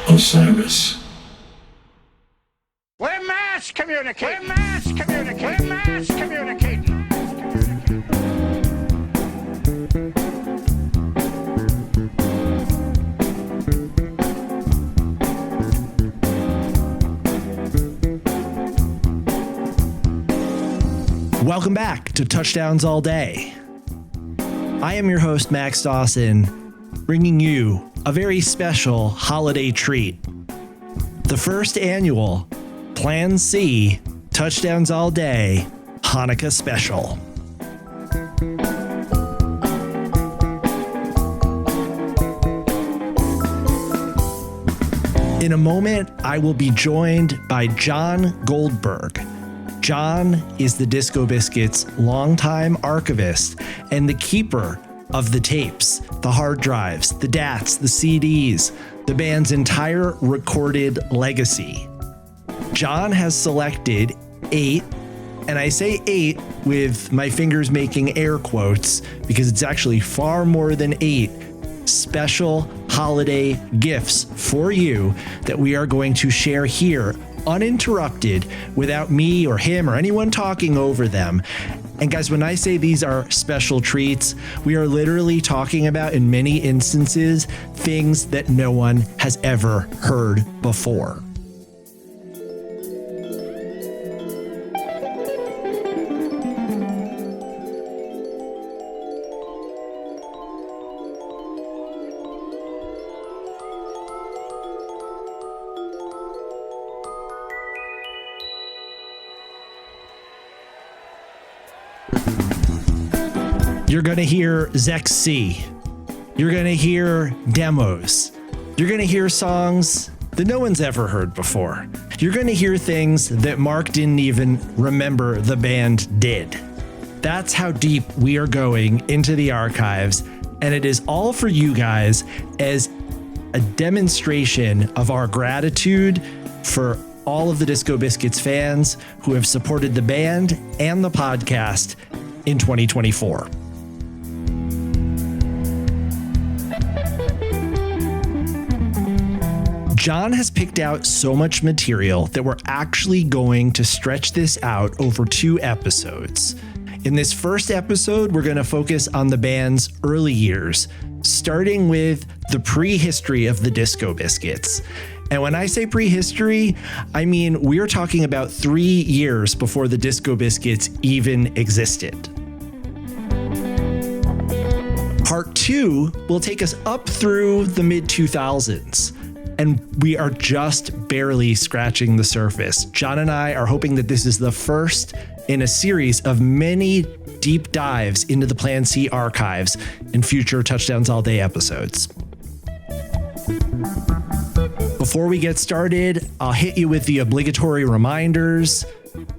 Osiris. We're mass communicating. We're mass communicating. We're mass communicating. Welcome back to Touchdowns All Day. I am your host, Max Dawson, bringing you a very special holiday treat. The first annual Plan C Touchdowns All Day Hanukkah Special. In a moment, I will be joined by Jon Goldberg. Jon is the Disco Biscuits' longtime archivist and the keeper of the tapes, the hard drives, the DATs, the CDs, the band's entire recorded legacy. Jon has selected 8, and I say 8 with my fingers making air quotes because it's actually far more than 8 special holiday gifts for you that we are going to share here uninterrupted without me or him or anyone talking over them. And guys, when I say these are special treats, we are literally talking about, in many instances, things that no one has ever heard before. You're going to hear Zec C. You're going to hear demos. You're going to hear songs that no one's ever heard before. You're going to hear things that Mark didn't even remember the band did. That's how deep we are going into the archives, and it is all for you guys as a demonstration of our gratitude for all of the Disco Biscuits fans who have supported the band and the podcast in 2024. Jon has picked out so much material that we're actually going to stretch this out over 2 episodes. In this first episode, we're going to focus on the band's early years, starting with the prehistory of the Disco Biscuits. And when I say prehistory, I mean we're talking about 3 years before the Disco Biscuits even existed. Part 2 will take us up through the mid-2000s. And we are just barely scratching the surface. Jon and I are hoping that this is the first in a series of many deep dives into the Plan C archives in future Touchdowns All Day episodes. Before we get started, I'll hit you with the obligatory reminders.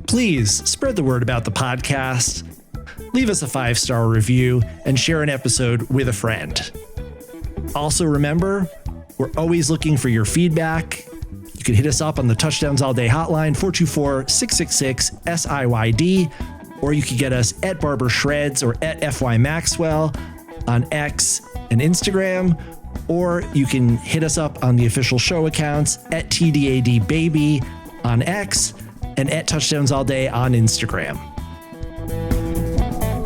Please spread the word about the podcast, leave us a 5-star review, and share an episode with a friend. Also remember, we're always looking for your feedback. You can hit us up on the Touchdowns All Day hotline, 424-666-SIYD, or you can get us at Barber Shreds or at FY Maxwell on X and Instagram, or you can hit us up on the official show accounts at TDAD Baby on X and at Touchdowns All Day on Instagram.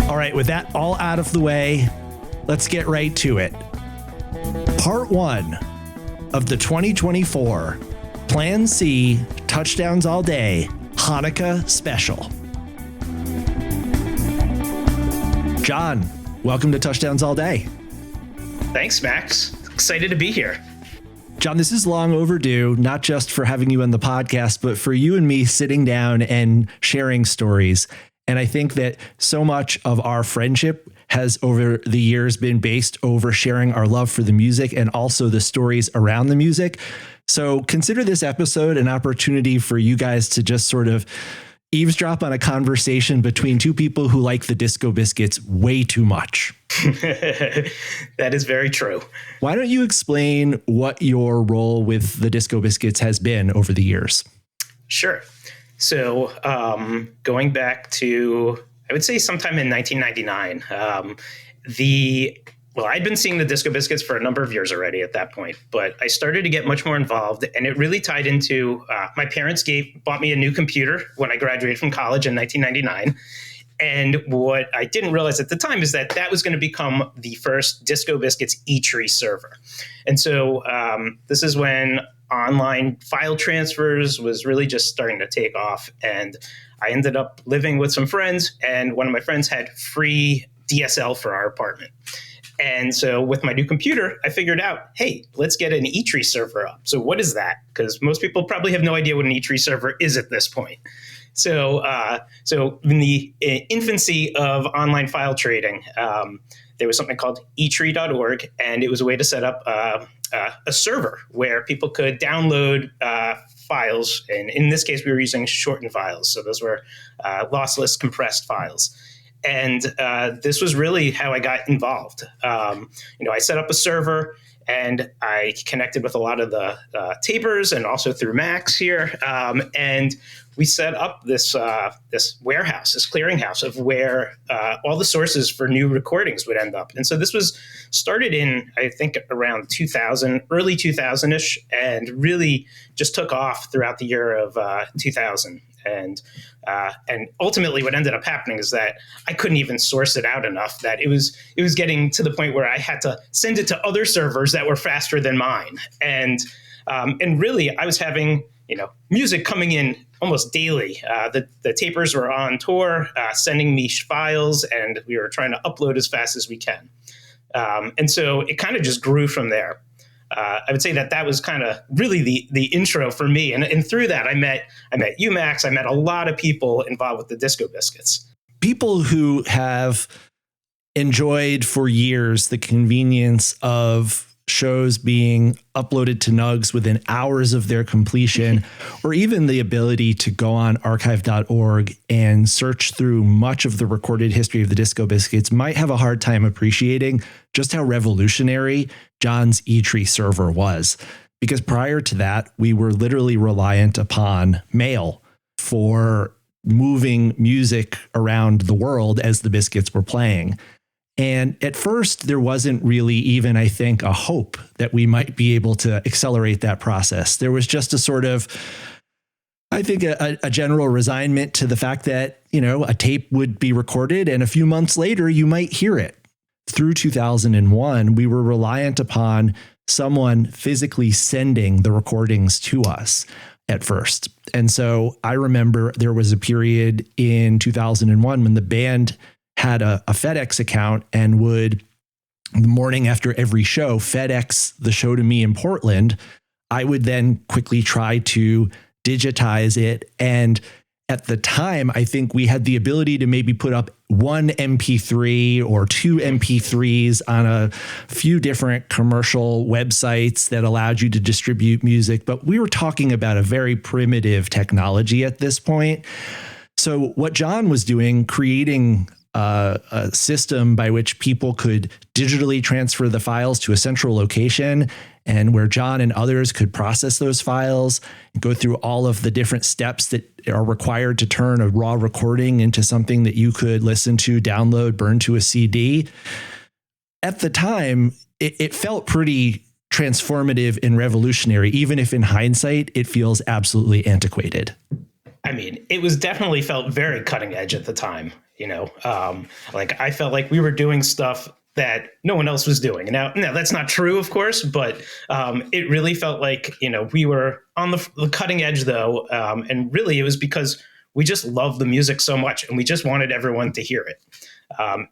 All right, with that all out of the way, let's get right to it. Part 1 of the 2024 Plan C Touchdowns All Day Hanukkah Special. Jon, welcome to Touchdowns All Day. Thanks, Max. Excited to be here. Jon, this is long overdue, not just for having you on the podcast, but for you and me sitting down and sharing stories. And I think that so much of our friendship has over the years been based over sharing our love for the music and also the stories around the music. So consider this episode an opportunity for you guys to just sort of eavesdrop on a conversation between 2 people who like the Disco Biscuits way too much. That is very true. Why don't you explain what your role with the Disco Biscuits has been over the years? Sure. So going back to, I would say sometime in 1999, the Well, I'd been seeing the Disco Biscuits for a number of years already at that point, but I started to get much more involved, and it really tied into my parents bought me a new computer when I graduated from college in 1999. And what I didn't realize at the time is that that was going to become the first Disco Biscuits E083 server. And so this is when online file transfers was really just starting to take off. And I ended up living with some friends, and one of my friends had free DSL for our apartment. And so with my new computer, I figured out, hey, let's get an E083 server up. So what is that? Because most people probably have no idea what an E083 server is at this point. So in the infancy of online file trading, there was something called e083.org, and it was a way to set up a server where people could download files. And in this case, we were using shortened files. So those were lossless compressed files. And this was really how I got involved. I set up a server, and I connected with a lot of the tapers and also through Max here. And we set up this warehouse, this clearinghouse of where all the sources for new recordings would end up. And so this was started in, I think, around 2000, early 2000-ish, and really just took off throughout the year of 2000. And ultimately what ended up happening is that I couldn't even source it out enough, that it was getting to the point where I had to send it to other servers that were faster than mine. And really I was having, music coming in almost daily. The tapers were on tour, sending me files, and we were trying to upload as fast as we can. And so it kind of just grew from there. I would say that was kind of really the intro for me. And through that, I met you, Max. I met a lot of people involved with the Disco Biscuits. People who have enjoyed for years the convenience of shows being uploaded to Nugs within hours of their completion, or even the ability to go on archive.org and search through much of the recorded history of the Disco Biscuits might have a hard time appreciating just how revolutionary Jon's E083 server was. Because prior to that, we were literally reliant upon mail for moving music around the world as the Biscuits were playing. And at first, there wasn't really even, I think, a hope that we might be able to accelerate that process. There was just a sort of, I think, a general resignment to the fact that, a tape would be recorded and a few months later, you might hear it. Through 2001, we were reliant upon someone physically sending the recordings to us at first. And so I remember there was a period in 2001 when the band had a FedEx account and would, the morning after every show, FedEx the show to me in Portland. I would then quickly try to digitize it. And at the time, I think we had the ability to maybe put up one MP3 or two MP3s on a few different commercial websites that allowed you to distribute music. But we were talking about a very primitive technology at this point. So what Jon was doing, creating a system by which people could digitally transfer the files to a central location, and where Jon and others could process those files and go through all of the different steps that are required to turn a raw recording into something that you could listen to, download, burn to a CD. At the time, it felt pretty transformative and revolutionary, even if in hindsight, it feels absolutely antiquated. I mean, it was definitely felt very cutting edge at the time. I felt like we were doing stuff that no one else was doing. Now that's not true, of course, but it really felt like, we were on the cutting edge, though. And really, it was because we just loved the music so much, and we just wanted everyone to hear it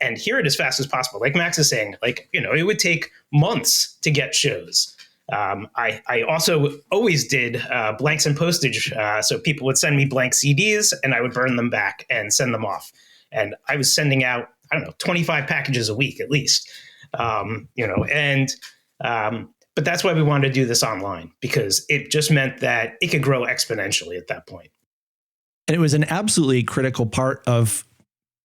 and hear it as fast as possible. Like Max is saying, it would take months to get shows. I also always did blanks and postage. So people would send me blank CDs, and I would burn them back and send them off. And I was sending out, 25 packages a week at least, but that's why we wanted to do this online, because it just meant that it could grow exponentially at that point. And it was an absolutely critical part of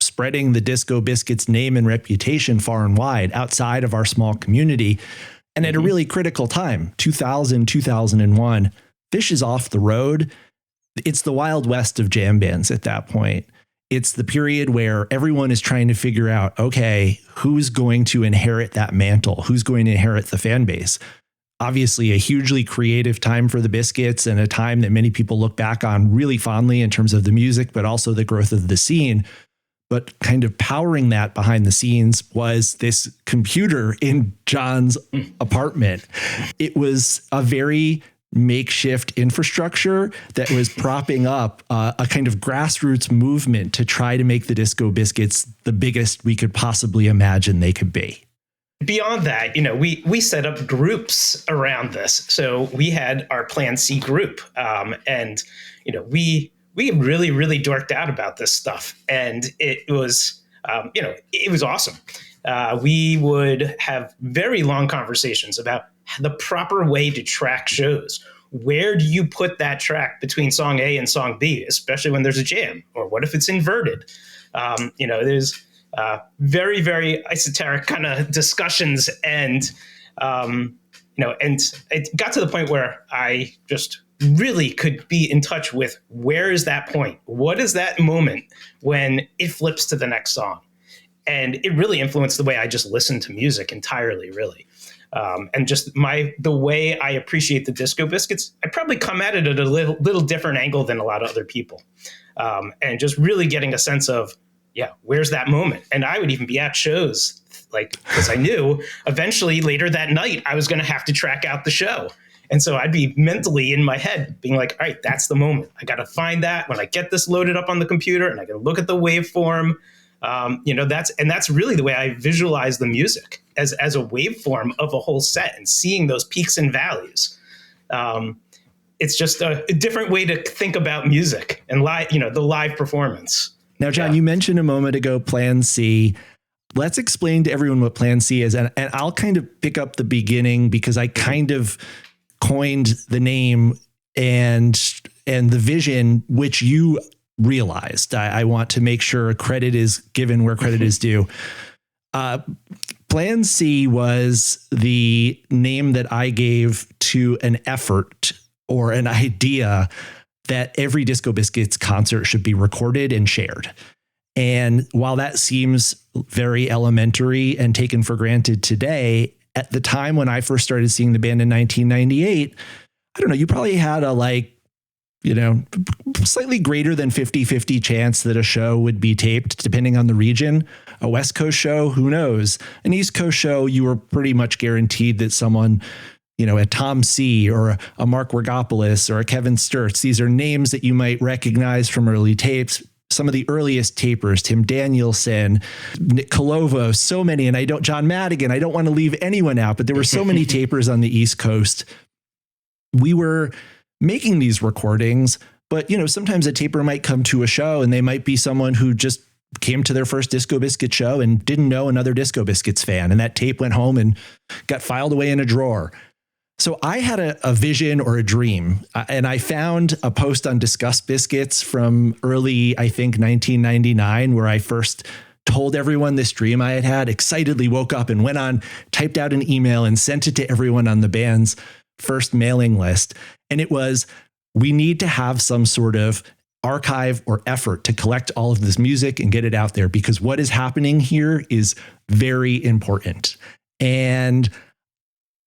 spreading the Disco Biscuits name and reputation far and wide outside of our small community. And at a really critical time, 2000, 2001, Phish is off the road. It's the Wild West of jam bands at that point. It's the period where everyone is trying to figure out, okay, who's going to inherit that mantle? Who's going to inherit the fan base? Obviously, a hugely creative time for the Biscuits and a time that many people look back on really fondly in terms of the music, but also the growth of the scene. But kind of powering that behind the scenes was this computer in Jon's apartment. It was a very makeshift infrastructure that was propping up a kind of grassroots movement to try to make the Disco Biscuits the biggest we could possibly imagine they could be. Beyond that, we set up groups around this. So we had our Plan C group, and we really, really dorked out about this stuff, and it was awesome. We would have very long conversations about the proper way to track shows. Where do you put that track between song A and song B, especially when there's a jam? Or what if it's inverted? There's very, very esoteric kind of discussions. And it got to the point where I just really could be in touch with where is that point? What is that moment when it flips to the next song? And it really influenced the way I just listened to music entirely, really. And just the way I appreciate the Disco Biscuits, I probably come at it at a little different angle than a lot of other people. And just really getting a sense of, where's that moment? And I would even be at shows, because I knew eventually later that night I was going to have to track out the show. And so I'd be mentally in my head being like, all right, that's the moment. I got to find that when I get this loaded up on the computer and I got to look at the waveform. That's really the way I visualize the music as a waveform of a whole set and seeing those peaks and valleys. It's just a different way to think about music and the live performance. Now, Jon, you mentioned a moment ago, Plan C. Let's explain to everyone what Plan C is. And I'll kind of pick up the beginning because I kind of coined the name and the vision, which you realized. I want to make sure credit is given where credit is due. Plan C was the name that I gave to an effort or an idea that every Disco Biscuits concert should be recorded and shared. And while that seems very elementary and taken for granted today, at the time when I first started seeing the band in 1998, I don't know, you probably had a slightly greater than 50-50 chance that a show would be taped, depending on the region. A West Coast show, who knows? An East Coast show, you were pretty much guaranteed that someone, a Tom C or a Mark Wargopoulos or a Kevin Sturtz, these are names that you might recognize from early tapes. Some of the earliest tapers, Tim Danielson, Nick Colovo, so many, and John Madigan, I don't want to leave anyone out, but there were so many tapers on the East Coast. We were making these recordings, but sometimes a taper might come to a show and they might be someone who just came to their first Disco Biscuit show and didn't know another Disco Biscuits fan. And that tape went home and got filed away in a drawer. So I had a vision or a dream, and I found a post on Discuss Biscuits from early, I think, 1999, where I first told everyone this dream I had, excitedly woke up and went on, typed out an email and sent it to everyone on the band's first mailing list. And it was, we need to have some sort of archive or effort to collect all of this music and get it out there, because what is happening here is very important. And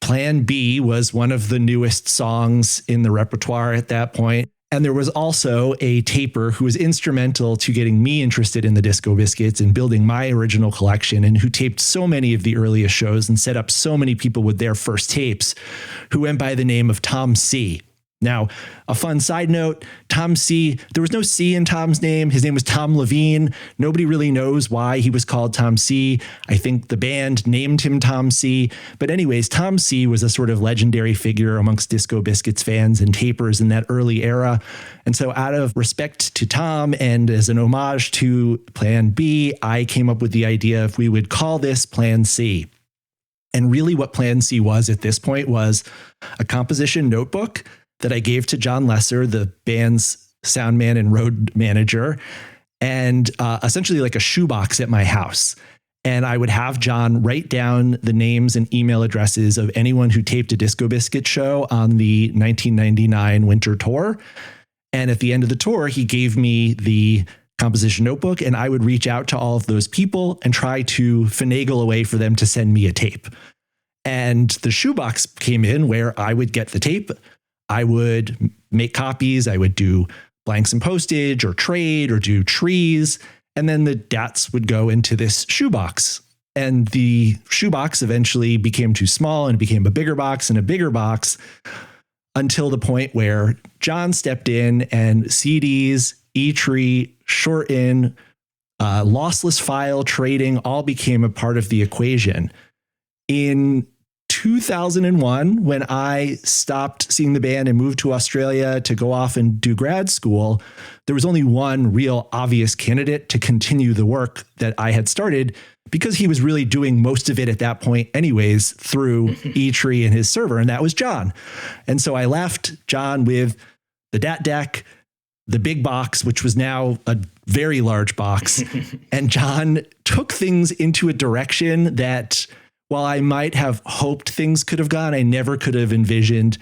Plan B was one of the newest songs in the repertoire at that point. And there was also a taper who was instrumental to getting me interested in the Disco Biscuits and building my original collection, and who taped so many of the earliest shows and set up so many people with their first tapes, who went by the name of Tom C. Now, a fun side note, Tom C, there was no C in Tom's name. His name was Tom Levine. Nobody really knows why he was called Tom C. I think the band named him Tom C. But anyways, Tom C was a sort of legendary figure amongst Disco Biscuits fans and tapers in that early era. And so out of respect to Tom and as an homage to Plan B, I came up with the idea if we would call this Plan C. And really what Plan C was at this point was a composition notebook that I gave to John Lesser, the band's sound man and road manager, and essentially like a shoebox at my house. And I would have John write down the names and email addresses of anyone who taped a Disco Biscuit show on the 1999 winter tour. And at the end of the tour, he gave me the composition notebook, and I would reach out to all of those people and try to finagle a way for them to send me a tape. And the shoebox came in where I would get the tape. I would make copies. I would do blanks and postage or trade or do trees. And then the DATs would go into this shoebox. And the shoebox eventually became too small and became a bigger box and a bigger box until the point where Jon stepped in and CDs, E-tree, short-in, lossless file trading all became a part of the equation. In 2001, when I stopped seeing the band and moved to Australia to go off and do grad school, there was only one real obvious candidate to continue the work that I had started, because he was really doing most of it at that point anyways through E-tree and his server, and that was Jon. And so I left Jon with the DAT deck, the big box, which was now a very large box. And Jon took things into a direction that, while I might have hoped things could have gone, I never could have envisioned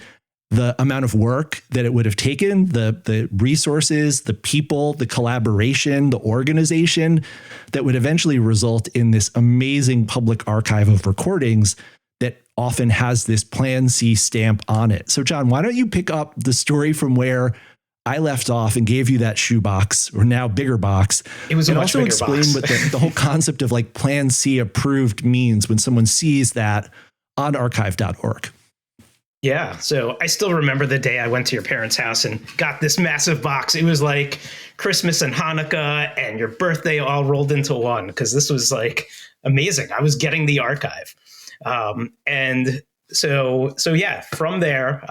the amount of work that it would have taken, the resources, the people, the collaboration, the organization that would eventually result in this amazing public archive of recordings that often has this Plan C stamp on it. So Jon, why don't you pick up the story from where I left off and gave you that shoebox, or now bigger box. It was a much bigger box. And also explain what the whole concept of like Plan C approved means when someone sees that on archive.org. Yeah. So I still remember the day I went to your parents' house and got this massive box. It was like Christmas and Hanukkah and your birthday all rolled into one, because this was like amazing. I was getting the archive. And so yeah, from there,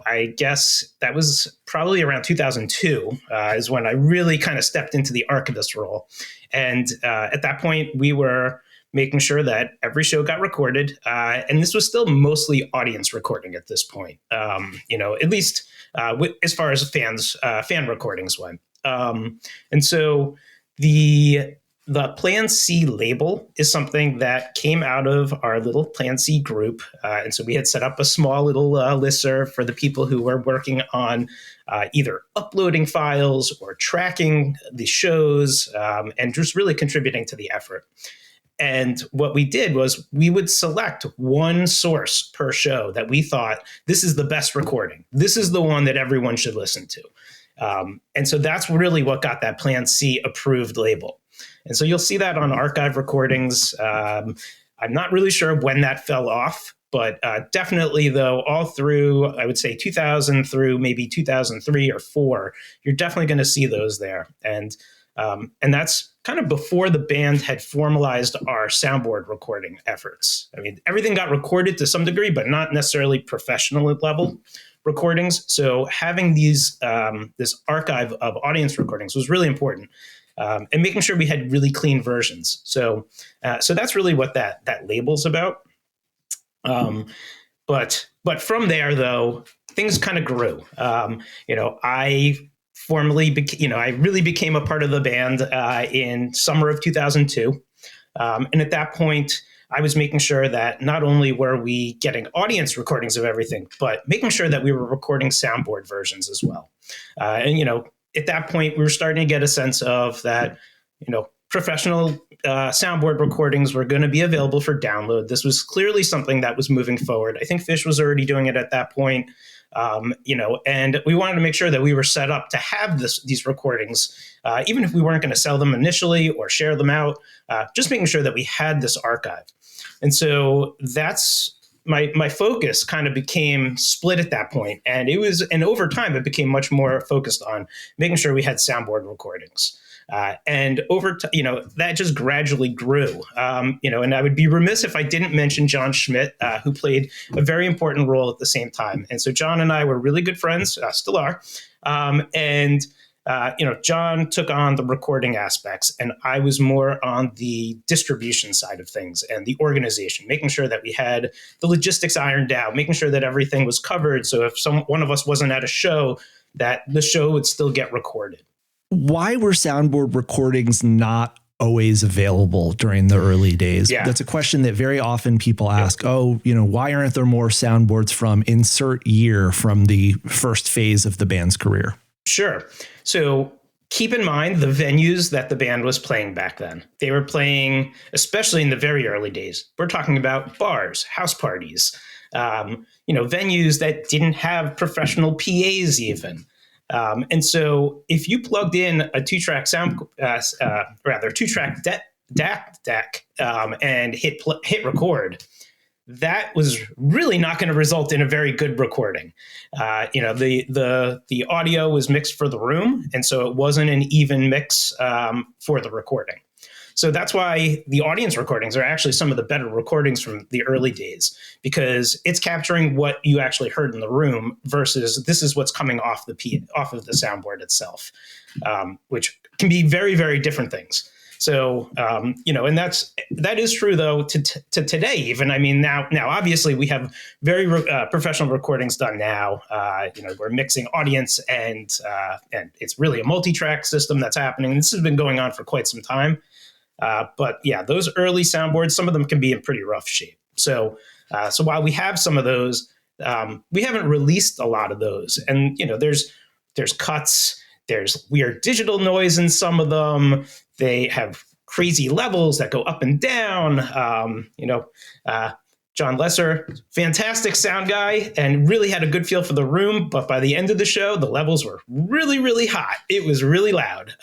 I guess that was probably around 2002 is when I really kind of stepped into the archivist role. And at that point, we were making sure that every show got recorded. And this was still mostly audience recording at this point, at least as far as fan recordings went. And so the Plan C label is something that came out of our little Plan C group. And so we had set up a small little listserv for the people who were working on either uploading files or tracking the shows and just really contributing to the effort. And what we did was we would select one source per show that we thought, this is the best recording. This is the one that everyone should listen to. And so that's really what got that Plan C approved label. And so you'll see that on archive recordings. I'm not really sure when that fell off, but definitely, though, all through, I would say 2000 through maybe 2003 or 4, you're definitely going to see those there. And that's kind of before the band had formalized our soundboard recording efforts. I mean, everything got recorded to some degree, but not necessarily professional level recordings. So having this archive of audience recordings was really important. And making sure we had really clean versions. So that's really what that label's about. But from there, though, things kind of grew. I I really became a part of the band in summer of 2002. And at that point, I was making sure that not only were we getting audience recordings of everything, but making sure that we were recording soundboard versions as well. At that point, we were starting to get a sense of that, professional soundboard recordings were going to be available for download. This was clearly something that was moving forward. I think Fish was already doing it at that point, and we wanted to make sure that we were set up to have these recordings, even if we weren't going to sell them initially or share them out, just making sure that we had this archive. And so that's my focus kind of became split at that point. And over time, it became much more focused on making sure we had soundboard recordings. And over that just gradually grew. And I would be remiss if I didn't mention John Schmidt, who played a very important role at the same time. And so John and I were really good friends, still are. John took on the recording aspects, and I was more on the distribution side of things and the organization, making sure that we had the logistics ironed out, making sure that everything was covered. So if one of us wasn't at a show, that the show would still get recorded. Why were soundboard recordings not always available during the early days? Yeah. That's a question that very often people ask. Yeah. Why aren't there more soundboards from insert year from the first phase of the band's career? Sure. So keep in mind the venues that the band was playing back then. They were playing, especially in the very early days, we're talking about bars, house parties, venues that didn't have professional PAs even. And so if you plugged in a two-track two-track deck and hit record, that was really not going to result in a very good recording. The audio was mixed for the room, and so it wasn't an even mix for the recording. So that's why the audience recordings are actually some of the better recordings from the early days, because it's capturing what you actually heard in the room versus this is what's coming off of the soundboard itself, which can be very, very different things. So, and that is true, though, to today, even. I mean, now, obviously, we have very professional recordings done now. We're mixing audience and it's really a multi-track system that's happening. This has been going on for quite some time. But yeah, those early soundboards, some of them can be in pretty rough shape. So while we have some of those, we haven't released a lot of those. And, there's cuts, there's weird digital noise in some of them. They have crazy levels that go up and down. John Lesser, fantastic sound guy and really had a good feel for the room. But by the end of the show, the levels were really, really hot. It was really loud.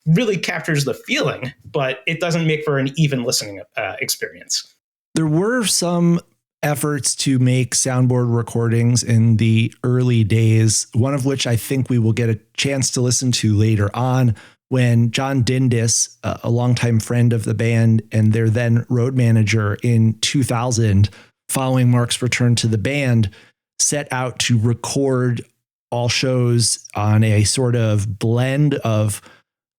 Really captures the feeling, but it doesn't make for an even listening experience. There were some efforts to make soundboard recordings in the early days, one of which I think we will get a chance to listen to later on, when John Dindis, a longtime friend of the band and their then road manager in 2000, following Mark's return to the band, set out to record all shows on a sort of blend of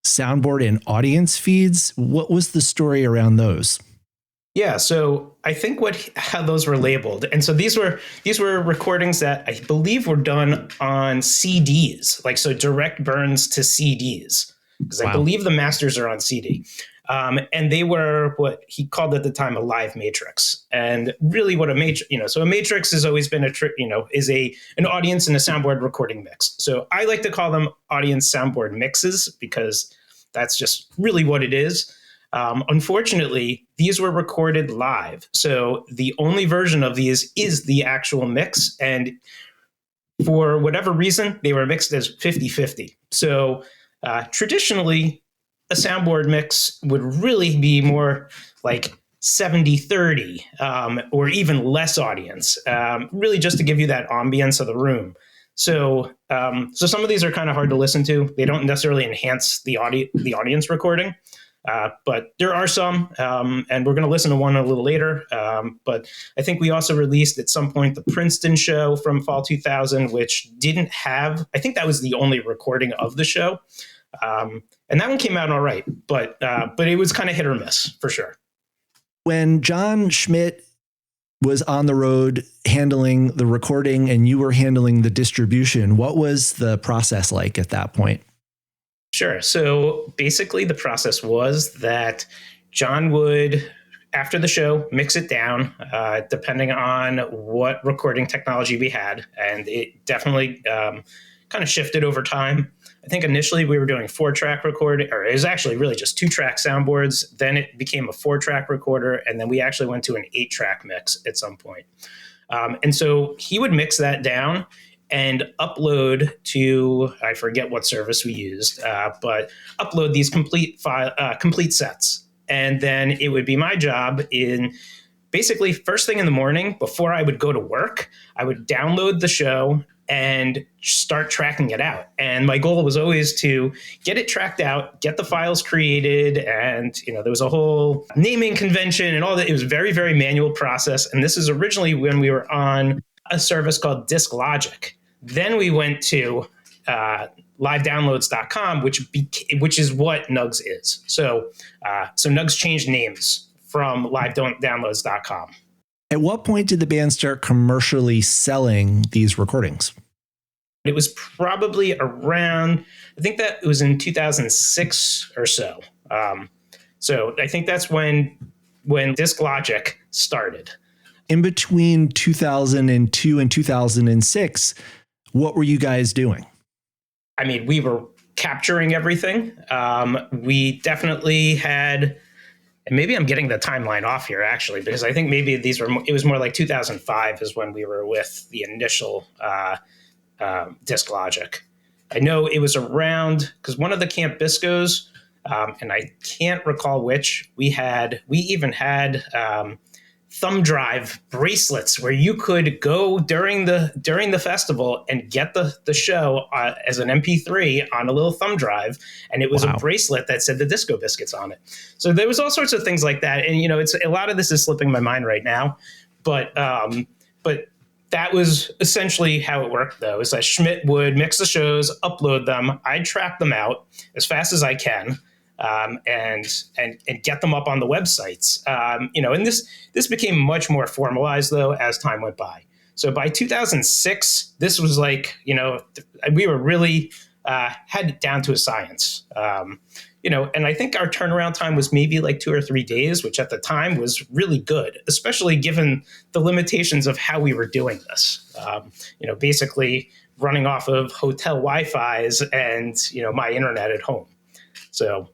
soundboard and audience feeds. What was the story around those? Yeah, so I think how those were labeled, and so these were recordings that I believe were done on CDs, so direct burns to CDs, because I believe the masters are on CD, and they were what he called at the time a live matrix. And really, what a matrix, so a matrix has always been is an audience and a soundboard recording mix. So I like to call them audience soundboard mixes because that's just really what it is. Unfortunately, these were recorded live. So the only version of these is the actual mix. And for whatever reason, they were mixed as 50-50. So traditionally, a soundboard mix would really be more like 70-30 or even less audience, really just to give you that ambience of the room. So some of these are kind of hard to listen to. They don't necessarily enhance the audience recording. But there are some, and we're going to listen to one a little later. But I think we also released at some point the Princeton show from fall 2000, which didn't have, I think that was the only recording of the show. And that one came out all right, but it was kind of hit or miss for sure. When John Schmidt was on the road handling the recording and you were handling the distribution, what was the process like at that point? Sure. So basically the process was that John would, after the show, mix it down, depending on what recording technology we had. And it definitely kind of shifted over time. I think initially we were doing 4-track recording, or it was actually really just 2-track soundboards. Then it became a 4-track recorder. And then we actually went to an 8-track mix at some point. And so he would mix that down and upload to, I forget what service we used, but upload these complete sets. And then it would be my job in basically first thing in the morning before I would go to work, I would download the show and start tracking it out. And my goal was always to get it tracked out, get the files created. And, there was a whole naming convention and all that. It was very, very manual process. And this is originally when we were on a service called Disc Logic. Then we went to livedownloads.com, which is what Nugs is. So Nugs changed names from livedownloads.com. At what point did the band start commercially selling these recordings? It was probably around, I think that it was in 2006 or so. So I think that's when Disc Logic started. In between 2002 and 2006, what were you guys doing? I mean, we were capturing everything. We definitely had, and maybe I'm getting the timeline off here actually, because I think maybe it was more like 2005 is when we were with the initial Disc Logic. I know it was around, because one of the Camp Biscos, and I can't recall which, we even had thumb drive bracelets where you could go during the festival and get the show as an MP3 on a little thumb drive, and it was a bracelet that said the Disco Biscuits on it. So there was all sorts of things like that, and it's a lot of this is slipping my mind right now, but that was essentially how it worked, though, is that Schmidt would mix the shows, upload them, I'd track them out as fast as I can, and get them up on the websites. And this became much more formalized, though, as time went by. So by 2006, this was like, we were really had it down to a science. And I think our turnaround time was maybe like 2 or 3 days, which at the time was really good, especially given the limitations of how we were doing this. Basically running off of hotel Wi-Fi's and, my internet at home. So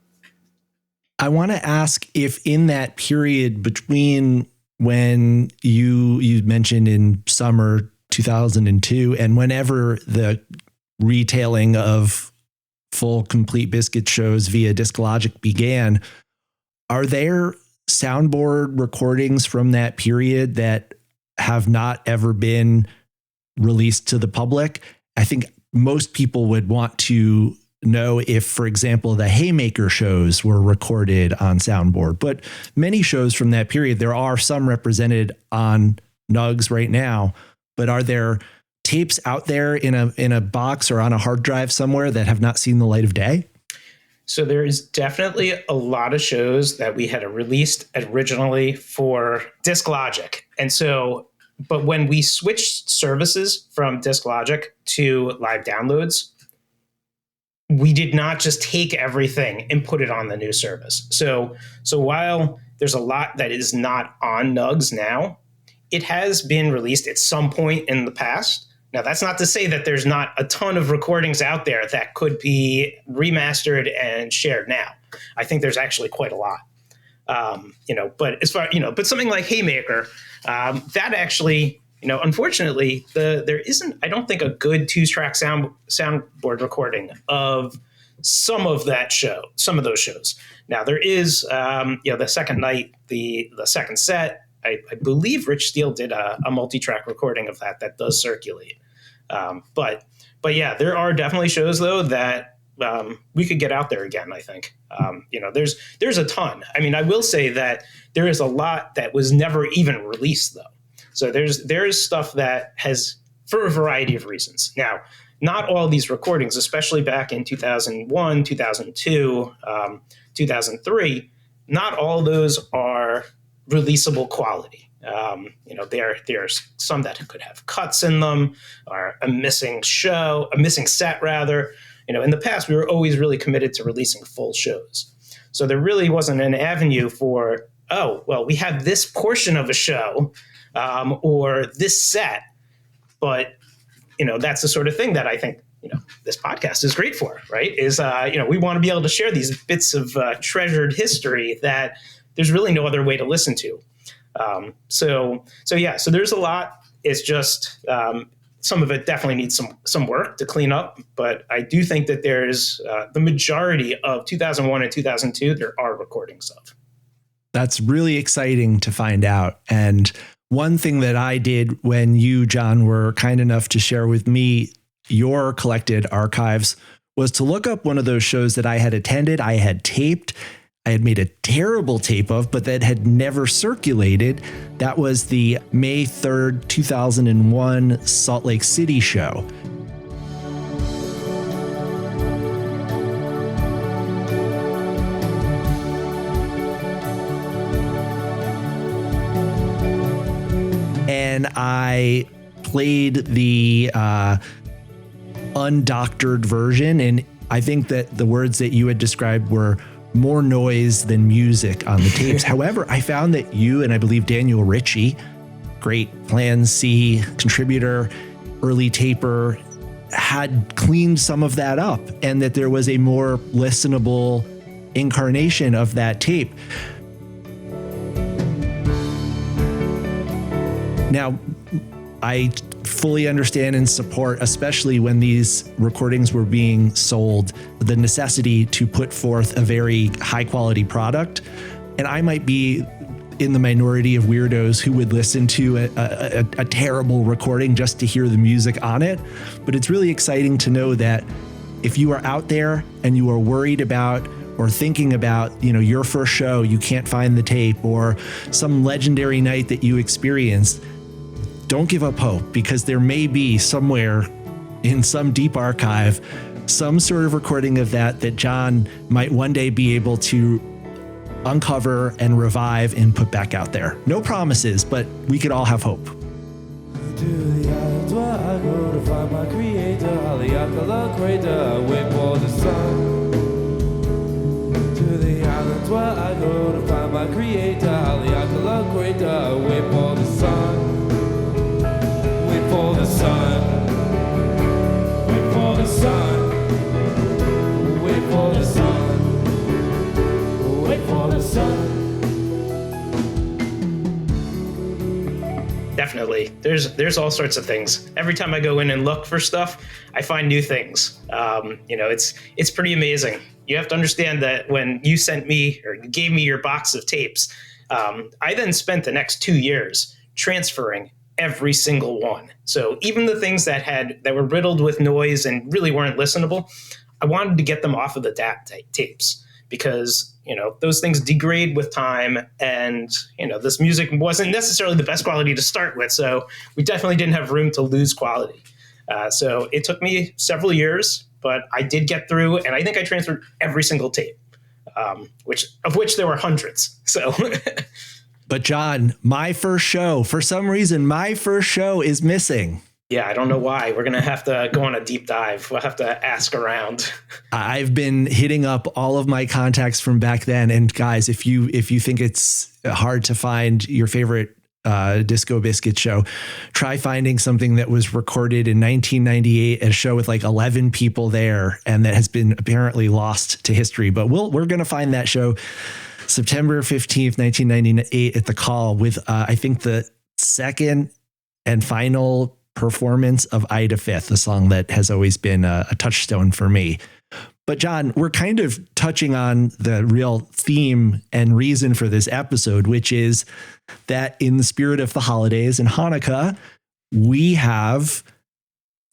I want to ask if in that period between when you mentioned in summer 2002 and whenever the retailing of full complete biscuit shows via Disc Logic began, are there soundboard recordings from that period that have not ever been released to the public? I think most people would want to know if, for example, the Haymaker shows were recorded on soundboard, but many shows from that period, there are some represented on Nugs right now, but are there tapes out there in a box or on a hard drive somewhere that have not seen the light of day? So there is definitely a lot of shows that we had released originally for Disc Logic. And so, but when we switched services from Disc Logic to live downloads, we did not just take everything and put it on the new service. So while there's a lot that is not on Nugs now, it has been released at some point in the past. Now, that's not to say that there's not a ton of recordings out there that could be remastered and shared now. I think there's actually quite a lot. But as far, but something like Haymaker, that actually, unfortunately, there isn't, I don't think, a good 2-track soundboard recording of some of that show, some of those shows. Now, there is, the second night, the second set, I believe Rich Steele did a multi-track recording of that does circulate. But yeah, there are definitely shows, though, that we could get out there again, I think. There's a ton. I mean, I will say that there is a lot that was never even released, though. So there's stuff that has, for a variety of reasons. Now, not all these recordings, especially back in 2001, 2002, 2003, not all those are releasable quality. There's some that could have cuts in them, or a missing set rather. In the past, we were always really committed to releasing full shows. So there really wasn't an avenue for, we have this portion of a show, or this set, but, that's the sort of thing that I think, this podcast is great for, right? Is, we want to be able to share these bits of treasured history that there's really no other way to listen to. So there's a lot. It's just some of it definitely needs some work to clean up. But I do think that there's the majority of 2001 and 2002, there are recordings of. That's really exciting to find out. And one thing that I did when you, Jon, were kind enough to share with me your collected archives was to look up one of those shows that I had attended, I had taped, I had made a terrible tape of, but that had never circulated. That was the May 3rd, 2001 Salt Lake City show. And I played the undoctored version, and I think that the words that you had described were more noise than music on the tapes. However, I found that you and I believe Daniel Ritchie, great Plan C contributor, early taper, had cleaned some of that up and that there was a more listenable incarnation of that tape. Now, I fully understand and support, especially when these recordings were being sold, the necessity to put forth a very high quality product. And I might be in the minority of weirdos who would listen to a terrible recording just to hear the music on it. But it's really exciting to know that if you are out there and you are worried about or thinking about, your first show, you can't find the tape, or some legendary night that you experienced, don't give up hope, because there may be somewhere in some deep archive some sort of recording of that Jon might one day be able to uncover and revive and put back out there. No promises, but we could all have hope. To the islands where I go to find my creator, Haleakala Crater, wait for the sun. To the islands where I go to find my creator, Haleakala Crater, wait for the sun. Wait for the sun. Wait for the sun. Wait for the sun. Wait for the sun. Definitely. There's all sorts of things. Every time I go in and look for stuff, I find new things. It's pretty amazing. You have to understand that when you sent me or you gave me your box of tapes, I then spent the next 2 years transferring every single one. So even the things that were riddled with noise and really weren't listenable, I wanted to get them off of the tapes because those things degrade with time, and this music wasn't necessarily the best quality to start with, so we definitely didn't have room to lose quality. So it took me several years, but I did get through, and I think I transferred every single tape, which there were hundreds. So. But Jon, for some reason, my first show is missing. Yeah, I don't know why. We're going to have to go on a deep dive. We'll have to ask around. I've been hitting up all of my contacts from back then. And guys, if you think it's hard to find your favorite Disco Biscuit show, try finding something that was recorded in 1998, a show with like 11 people there, and that has been apparently lost to history. But we're going to find that show September 15th, 1998 at the Call with, I think, the second and final performance of Ida Fifth, a song that has always been a touchstone for me. But Jon, we're kind of touching on the real theme and reason for this episode, which is that in the spirit of the holidays and Hanukkah, we have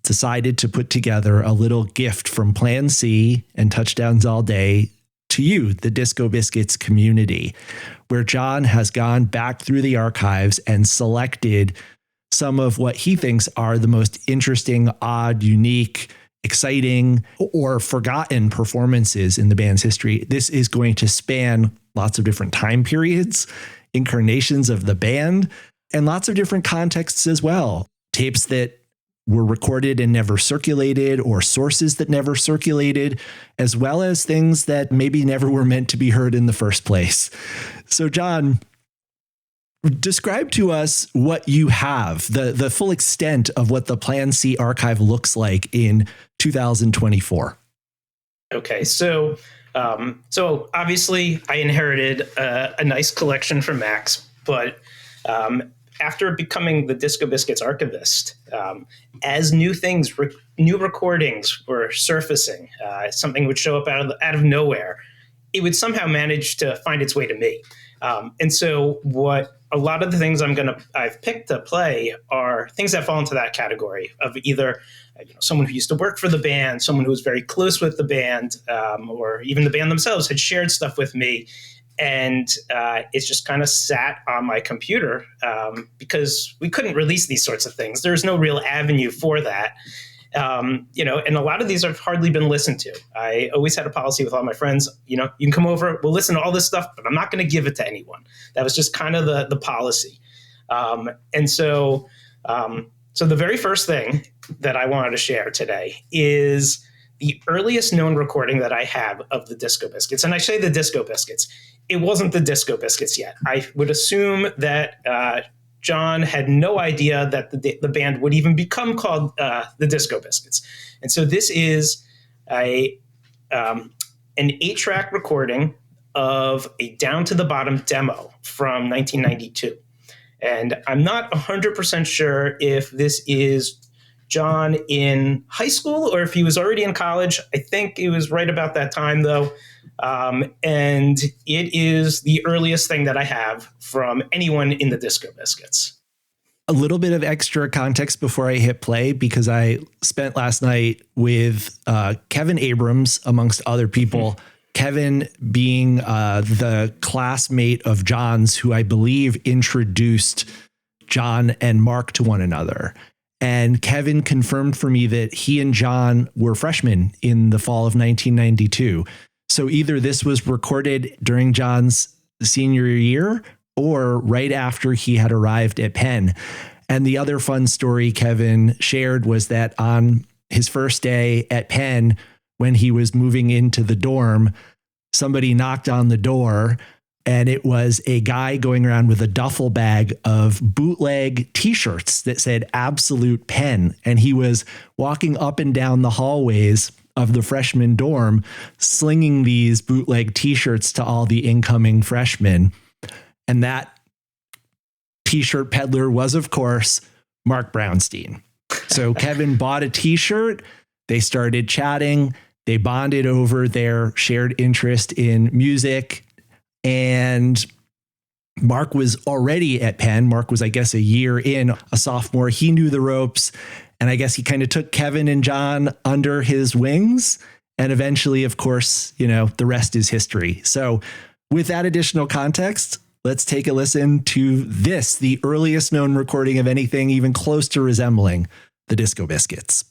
decided to put together a little gift from Plan C and Touchdowns All Day to you, the Disco Biscuits community, where Jon has gone back through the archives and selected some of what he thinks are the most interesting, odd, unique, exciting, or forgotten performances in the band's history. This is going to span lots of different time periods, incarnations of the band, and lots of different contexts as well. Tapes that were recorded and never circulated, or sources that never circulated, as well as things that maybe never were meant to be heard in the first place. So, Jon, describe to us what you have, the full extent of what the Plan C archive looks like in 2024. Okay, so obviously I inherited a nice collection from Max, but after becoming the Disco Biscuits archivist, as new recordings were surfacing, something would show up out of nowhere, it would somehow manage to find its way to me. And so what a lot of the things I've picked to play are things that fall into that category of either someone who used to work for the band, someone who was very close with the band, or even the band themselves had shared stuff with me. And it's just kind of sat on my computer because we couldn't release these sorts of things. There's no real avenue for that. And a lot of these have hardly been listened to. I always had a policy with all my friends, you can come over, we'll listen to all this stuff, but I'm not going to give it to anyone. That was just kind of the policy. So the very first thing that I wanted to share today is the earliest known recording that I have of the Disco Biscuits. And I say the Disco Biscuits. It wasn't the Disco Biscuits yet. I would assume that Jon had no idea that the band would even become called the Disco Biscuits. And so this is an 8-track recording of a Down to the Bottom demo from 1992. And I'm not 100% sure if this is Jon in high school or if he was already in college. I think it was right about that time, though. And it is the earliest thing that I have from anyone in the Disco Biscuits. A little bit of extra context before I hit play, because I spent last night with Kevin Abrams, amongst other people. Kevin being the classmate of Jon's, who I believe introduced Jon and Mark to one another. And Kevin confirmed for me that he and Jon were freshmen in the fall of 1992. So either this was recorded during Jon's senior year or right after he had arrived at Penn. And the other fun story Kevin shared was that on his first day at Penn, when he was moving into the dorm, somebody knocked on the door, and it was a guy going around with a duffel bag of bootleg T-shirts that said Absolute Penn. And he was walking up and down the hallways of the freshman dorm, slinging these bootleg T-shirts to all the incoming freshmen. And that T-shirt peddler was, of course, Mark Brownstein. So Kevin bought a T-shirt. They started chatting. They bonded over their shared interest in music. And Mark was already at Penn. Mark was, I guess, a year in, a sophomore. He knew the ropes. And I guess he kind of took Kevin and Jon under his wings. And eventually, of course, the rest is history. So with that additional context, let's take a listen to this, the earliest known recording of anything even close to resembling the Disco Biscuits.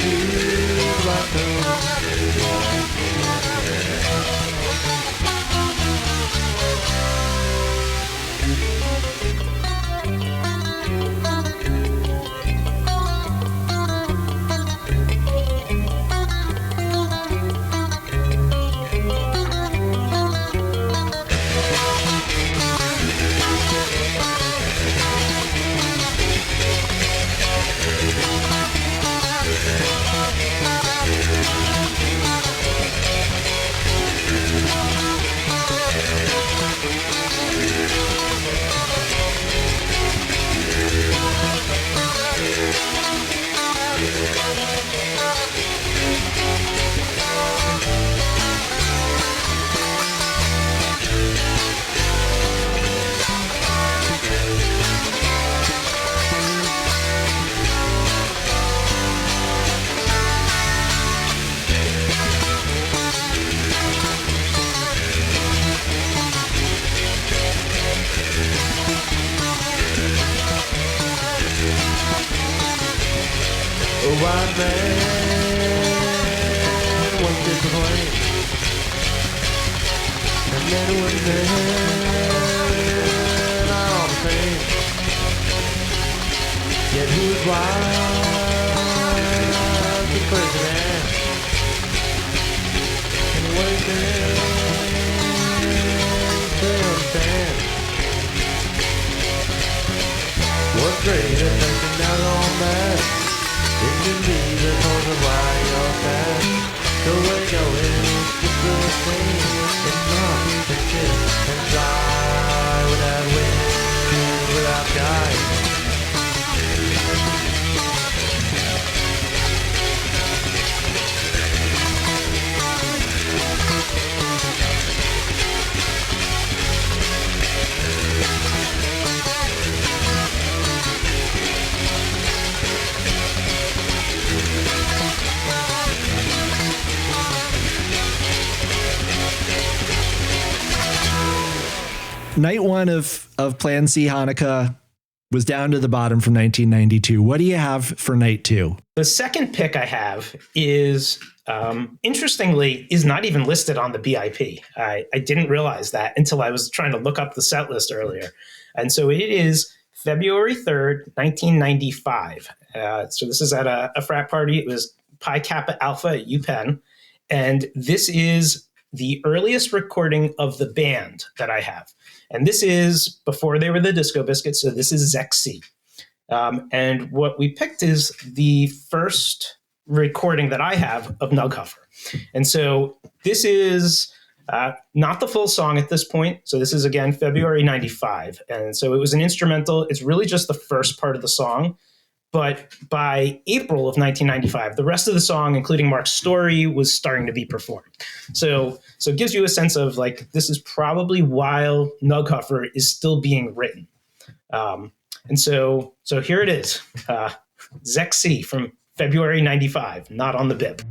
feels like home. A white man was disappointed, and then one day all the same. Yet he was wild, the president, and he waited to understand what's greater than now on that. It can be the cause of why you're sad. The way going is just the same. It's not the kiss and fly without wind, without guide. Night one of Plan C Hanukkah was down to the bottom from 1992. What do you have for night two? The second pick I have is, interestingly, is not even listed on the BIP. I didn't realize that until I was trying to look up the set list earlier. And so it is February 3rd, 1995. So this is at a frat party. It was Pi Kappa Alpha at UPenn. And this is the earliest recording of the band that I have. And this is before they were the Disco Biscuits, so this is Zec C. And what we picked is the first recording that I have of Nughuffer. And so this is not the full song at this point. So this is, again, February 95. And so it was an instrumental. It's really just the first part of the song. But by April of 1995, the rest of the song, including Mark's story, was starting to be performed. So it gives you a sense of, like, this is probably while Nughuffer is still being written. And so here it is, Zec C from February 95, not on the bib.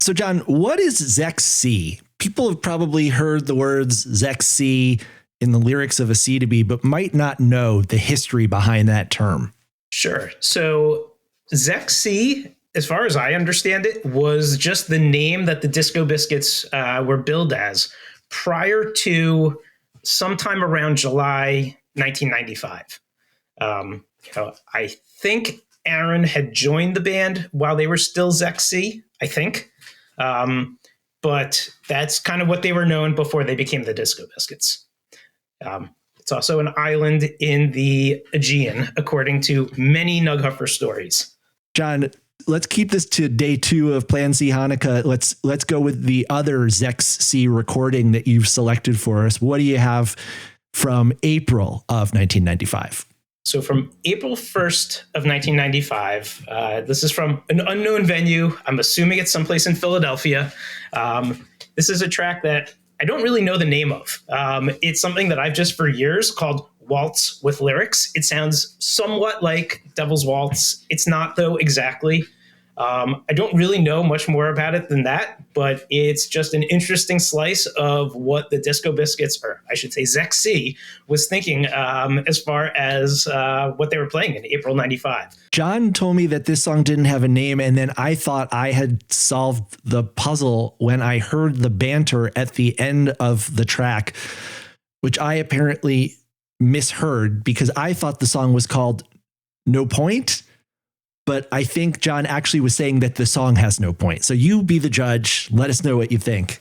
So, John, what is Zec C? People have probably heard the words Zec C in the lyrics of A C to B, but might not know the history behind that term. Sure. So Zec C, as far as I understand it, was just the name that the Disco Biscuits were billed as prior to sometime around July 1995. I think Aaron had joined the band while they were still Zec C, I think. But that's kind of what they were known before they became the Disco Biscuits. It's also an island in the Aegean, according to many Nughuffer stories. John, let's keep this to day 2 of Plan C Hanukkah. Let's go with the other Zec C recording that you've selected for us. What do you have from April of 1995? So from April 1st of 1995, this is from an unknown venue. I'm assuming it's someplace in Philadelphia. This is a track that I don't really know the name of. It's something that I've just for years called Waltz with Lyrics. It sounds somewhat like Devil's Waltz. It's not, though, exactly. I don't really know much more about it than that, but it's just an interesting slice of what the Disco Biscuits, or I should say Zec C, was thinking as far as what they were playing in April 95. John told me that this song didn't have a name, and then I thought I had solved the puzzle when I heard the banter at the end of the track, which I apparently misheard because I thought the song was called No Point. But I think John actually was saying that the song has no point. So you be the judge. Let us know what you think.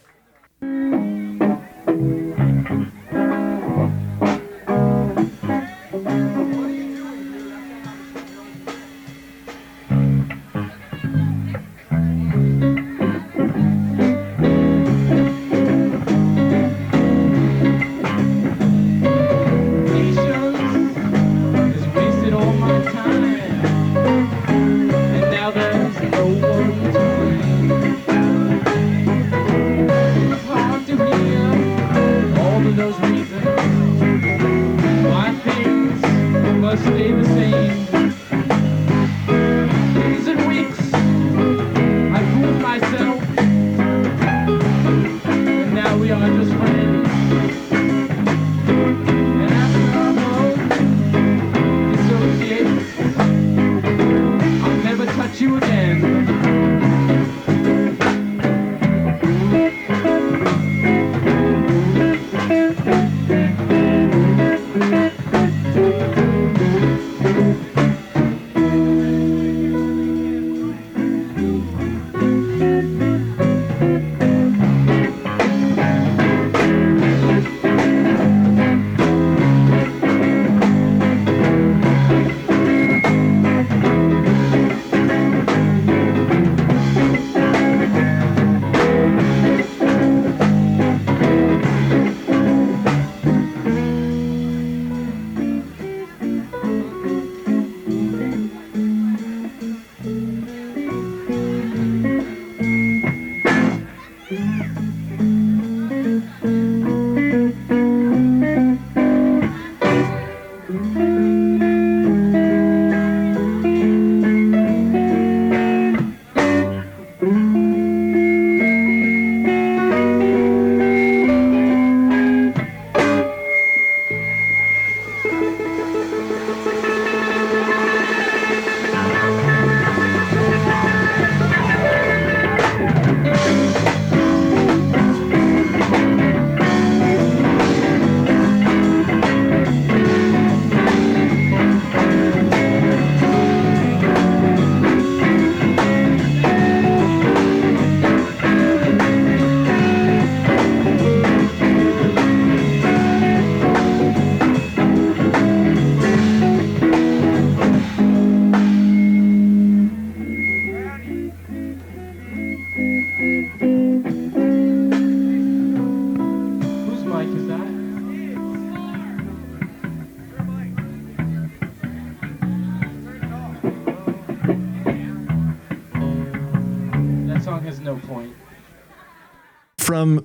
From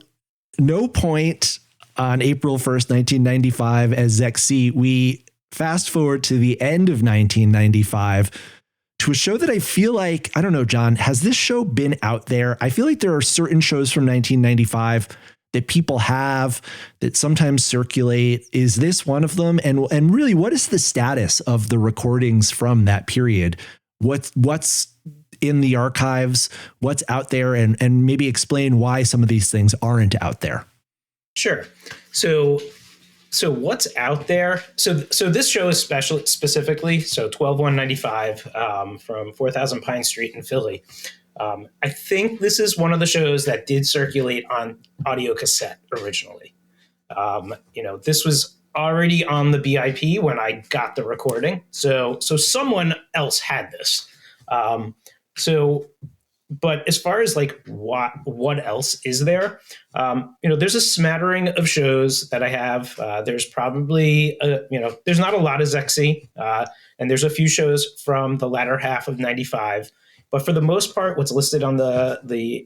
No Point on April 1st, 1995 as Zec C, we fast forward to the end of 1995 to to a show that I feel like, I don't know, Jon, has this show been out there? I feel like there are certain shows from 1995 that people have that sometimes circulate. Is this one of them? And really, what is the status of the recordings from that period? What's in the archives? What's out there? And maybe explain why some of these things aren't out there. Sure. So what's out there? So this show is specifically, so 12/1/95 from 4000 Pine Street in Philly. I think this is one of the shows that did circulate on audio cassette originally. This was already on the BIP when I got the recording. So someone else had this. But as far as like what else is there, there's a smattering of shows that I have. There's probably, there's not a lot of Zexy, and there's a few shows from the latter half of 95. But for the most part, what's listed on the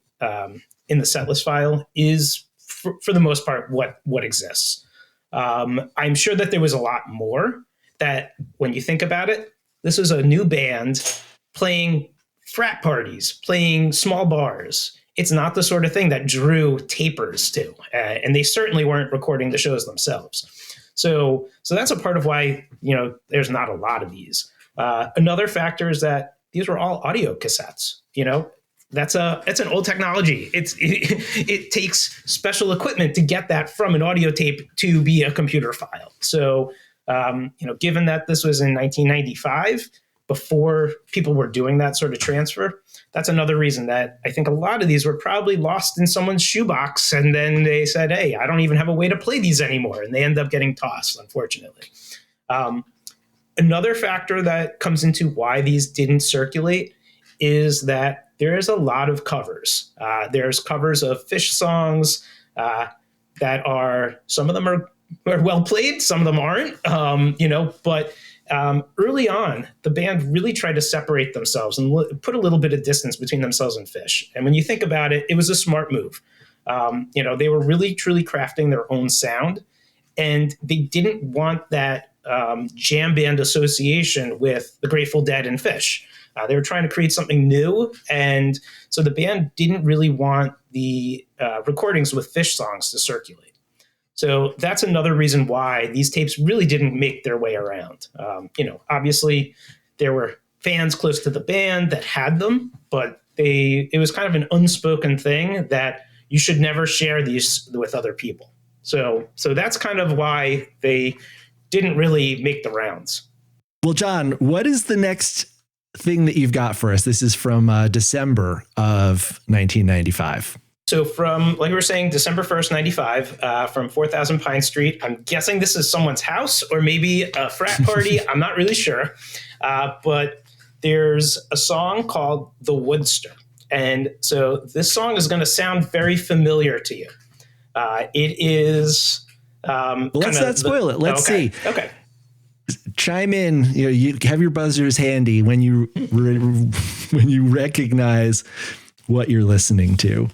in the setlist file is for the most part what exists. I'm sure that there was a lot more that when you think about it, this was a new band playing frat parties, playing small bars. It's not the sort of thing that drew tapers to, and they certainly weren't recording the shows themselves. So that's a part of why, there's not a lot of these. Another factor is that these were all audio cassettes. That's an old technology. It takes special equipment to get that from an audio tape to be a computer file. So, given that this was in 1995, before people were doing that sort of transfer, that's another reason that I think a lot of these were probably lost in someone's shoebox. And then they said, hey, I don't even have a way to play these anymore. And they end up getting tossed, unfortunately. Another factor that comes into why these didn't circulate is that there is a lot of covers. There's covers of Phish songs that are, some of them are well played, some of them aren't, but early on, the band really tried to separate themselves and put a little bit of distance between themselves and Phish. And when you think about it, it was a smart move. They were really, truly crafting their own sound, and they didn't want that jam band association with the Grateful Dead and Phish. They were trying to create something new, and so the band didn't really want the recordings with Phish songs to circulate. So that's another reason why these tapes really didn't make their way around. Obviously there were fans close to the band that had them, but it was kind of an unspoken thing that you should never share these with other people. So that's kind of why they didn't really make the rounds. Well, Jon, what is the next thing that you've got for us? This is from December of 1995. So from, like we were saying, December 1st, 95, from 4000 Pine Street. I'm guessing this is someone's house or maybe a frat party. I'm not really sure. But there's a song called The Woodster. And so this song is going to sound very familiar to you. It is... let's not spoil it. Let's see. Okay. Chime in. You have your buzzers handy when you when you recognize what you're listening to.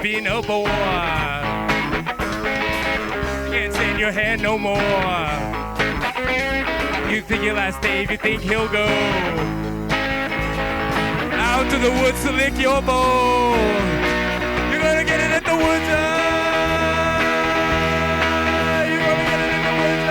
Been overworn. Can't stand your hand no more. You think your last Dave, you think he'll go out to the woods to lick your bowl. You're gonna get it at the woods. You're gonna get it at the woods.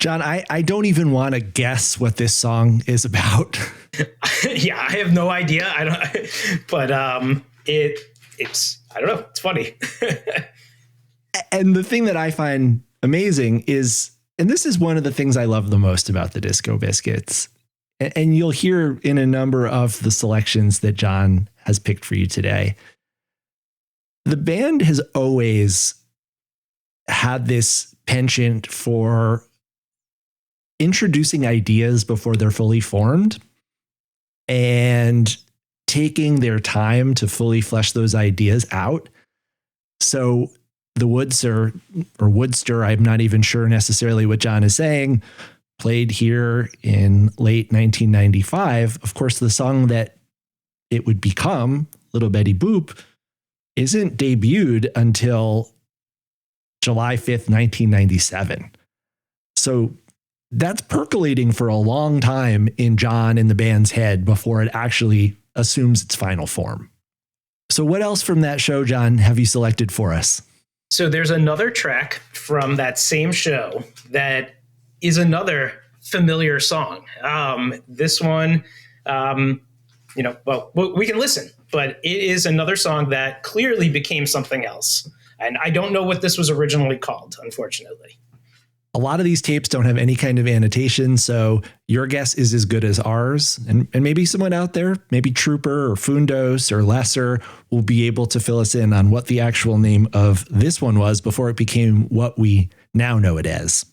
Jon, I don't even want to guess what this song is about. Yeah, I have no idea. I don't, but it's I don't know. It's funny. And the thing that I find amazing is, and this is one of the things I love the most about the Disco Biscuits, and you'll hear in a number of the selections that Jon has picked for you today, the band has always had this penchant for introducing ideas before they're fully formed and taking their time to fully flesh those ideas out. So the Woodster, I'm not even sure necessarily what Jon is saying, played here in late 1995. Of course, the song that it would become, Little Betty Boop, isn't debuted until July 5th, 1997. So that's percolating for a long time in Jon and the band's head before it actually assumes its final form. So what else from that show, Jon, have you selected for us? So there's another track from that same show that is another familiar song. This one, we can listen, but it is another song that clearly became something else. And I don't know what this was originally called, unfortunately. A lot of these tapes don't have any kind of annotation, so your guess is as good as ours. And maybe someone out there, maybe Trooper or Fundos or Lesser, will be able to fill us in on what the actual name of this one was before it became what we now know it as.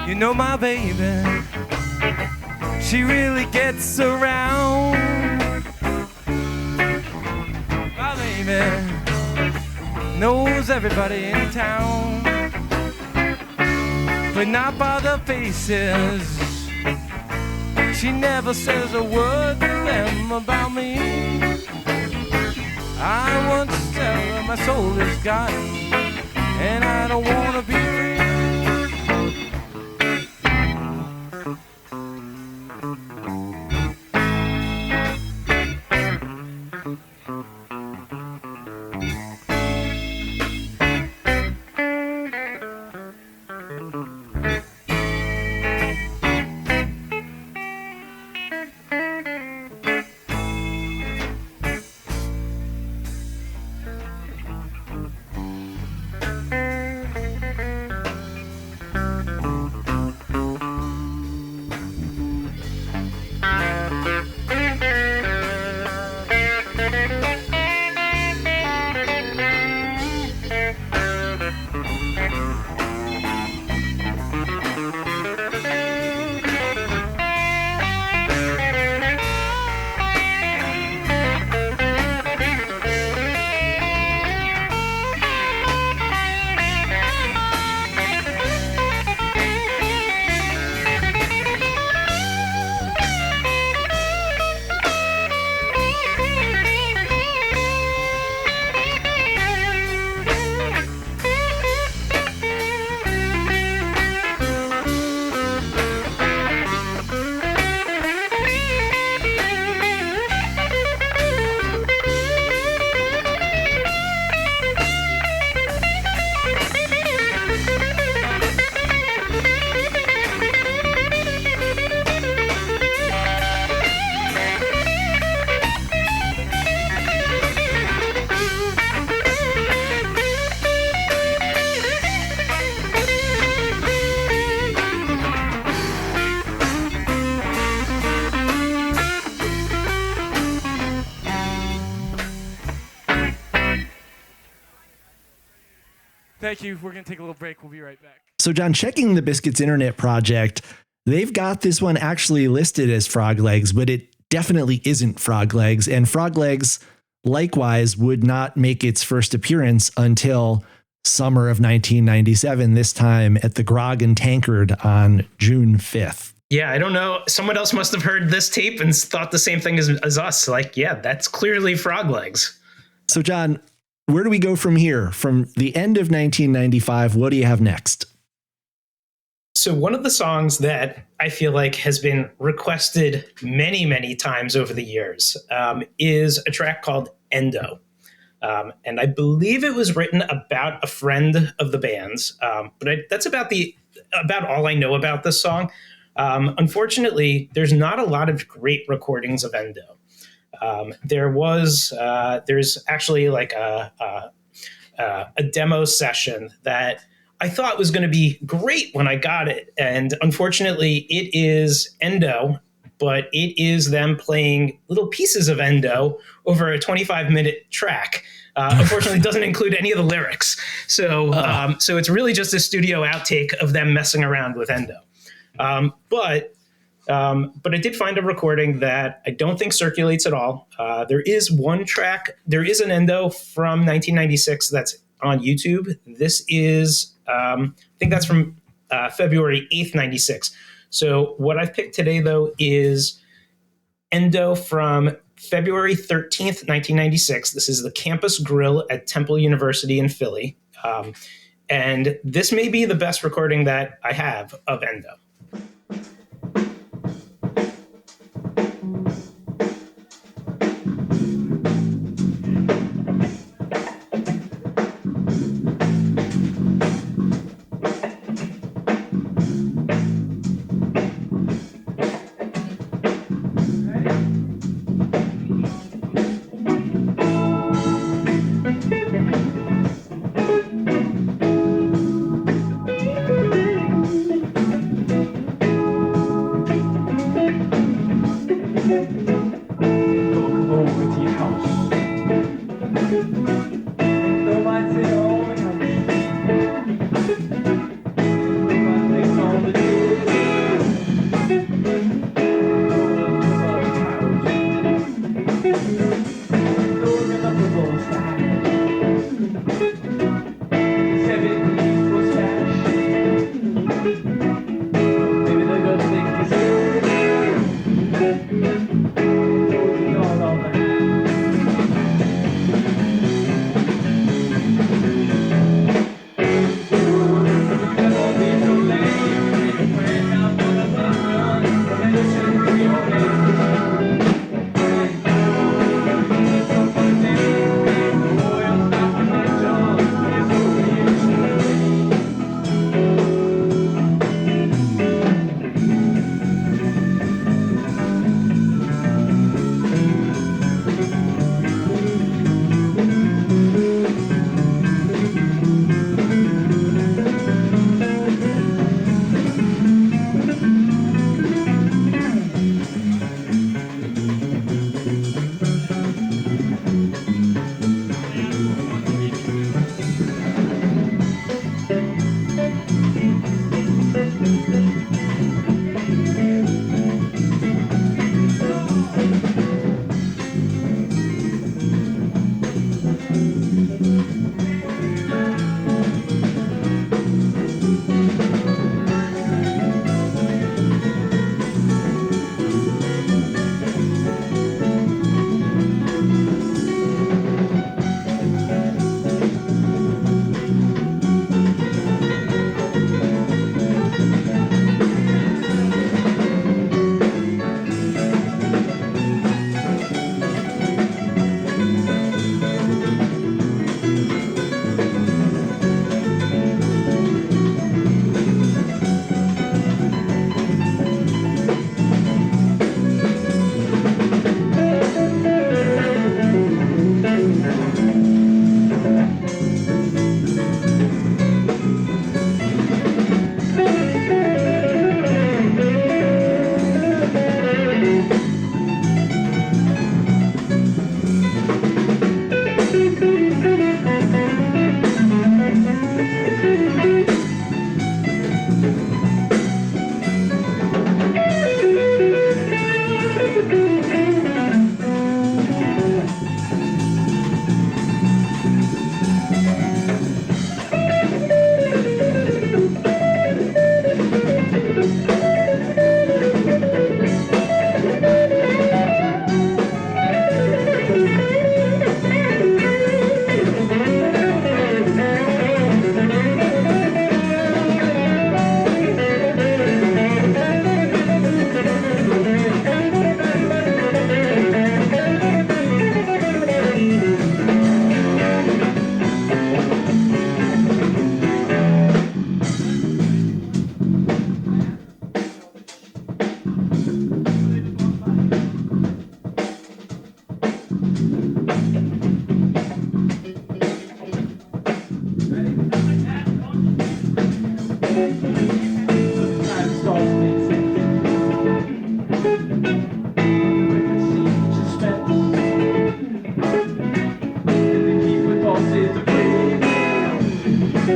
You know my baby, she really gets around. My baby knows everybody in town, but not by the faces. She never says a word to them about me. I want to tell her my soul is gone, and I don't want to be free. Thank you. We're going to take a little break. We'll be right back. So, John, checking the Biscuits Internet project, they've got this one actually listed as Frog Legs, but it definitely isn't Frog Legs. And Frog Legs, likewise, would not make its first appearance until summer of 1997, this time at the Grog and Tankard on June 5th. Yeah, I don't know. Someone else must have heard this tape and thought the same thing as us. Like, yeah, that's clearly Frog Legs. So, John, where do we go from here? From the end of 1995, what do you have next? So one of the songs that I feel like has been requested many, many times over the years is a track called Endo. And I believe it was written about a friend of the band's, but that's about all I know about this song. Unfortunately, there's not a lot of great recordings of Endo. There's actually like a demo session that I thought was going to be great when I got it. And unfortunately, it is Endo, but it is them playing little pieces of Endo over a 25-minute track. Unfortunately, it doesn't include any of the lyrics. So it's really just a studio outtake of them messing around with Endo. But I did find a recording that I don't think circulates at all. There is one track. There is an Endo from 1996 that's on YouTube. This is, I think that's from February 8th, 96. So what I've picked today, though, is Endo from February 13th, 1996. This is the Campus Grille at Temple University in Philly. And this may be the best recording that I have of Endo.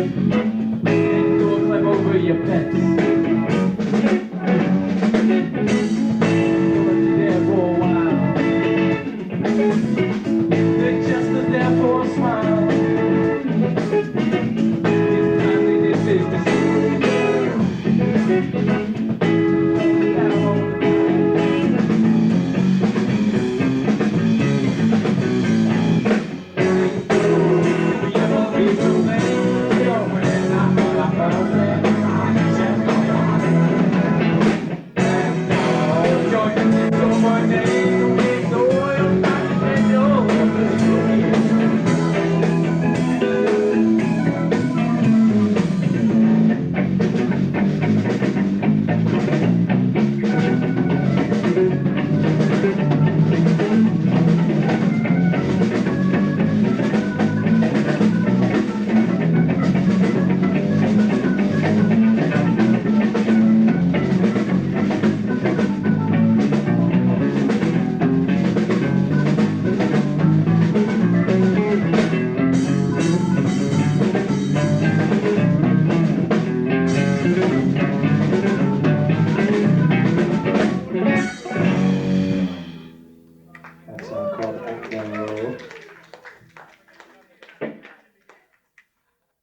And don't climb over your pets. Don't let you there for a while. They're just there for a smile. It's time they did business.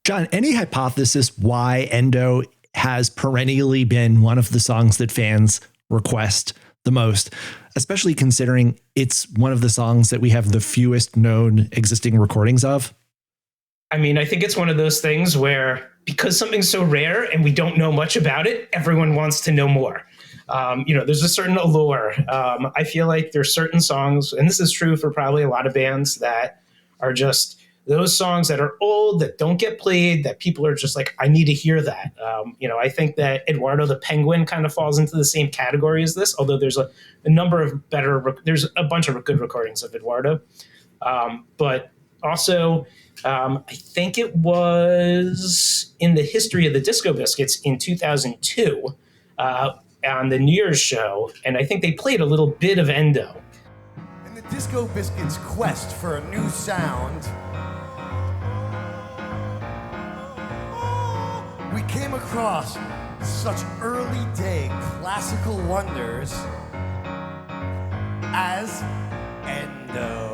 Jon, any hypothesis why Endo has perennially been one of the songs that fans request the most, especially considering it's one of the songs that we have the fewest known existing recordings of? I mean, I think it's one of those things where because something's so rare and we don't know much about it, everyone wants to know more. There's a certain allure. I feel like there's certain songs, and this is true for probably a lot of bands, that are just those songs that are old, that don't get played, that people are just like, I need to hear that. I think that Eduardo the Penguin kind of falls into the same category as this, although there's a number of there's a bunch of good recordings of Eduardo. But also, I think it was in the history of the Disco Biscuits in 2002 on the New Year's show, and I think they played a little bit of Endo. In the Disco Biscuits' quest for a new sound, we came across such early day classical wonders as Endo.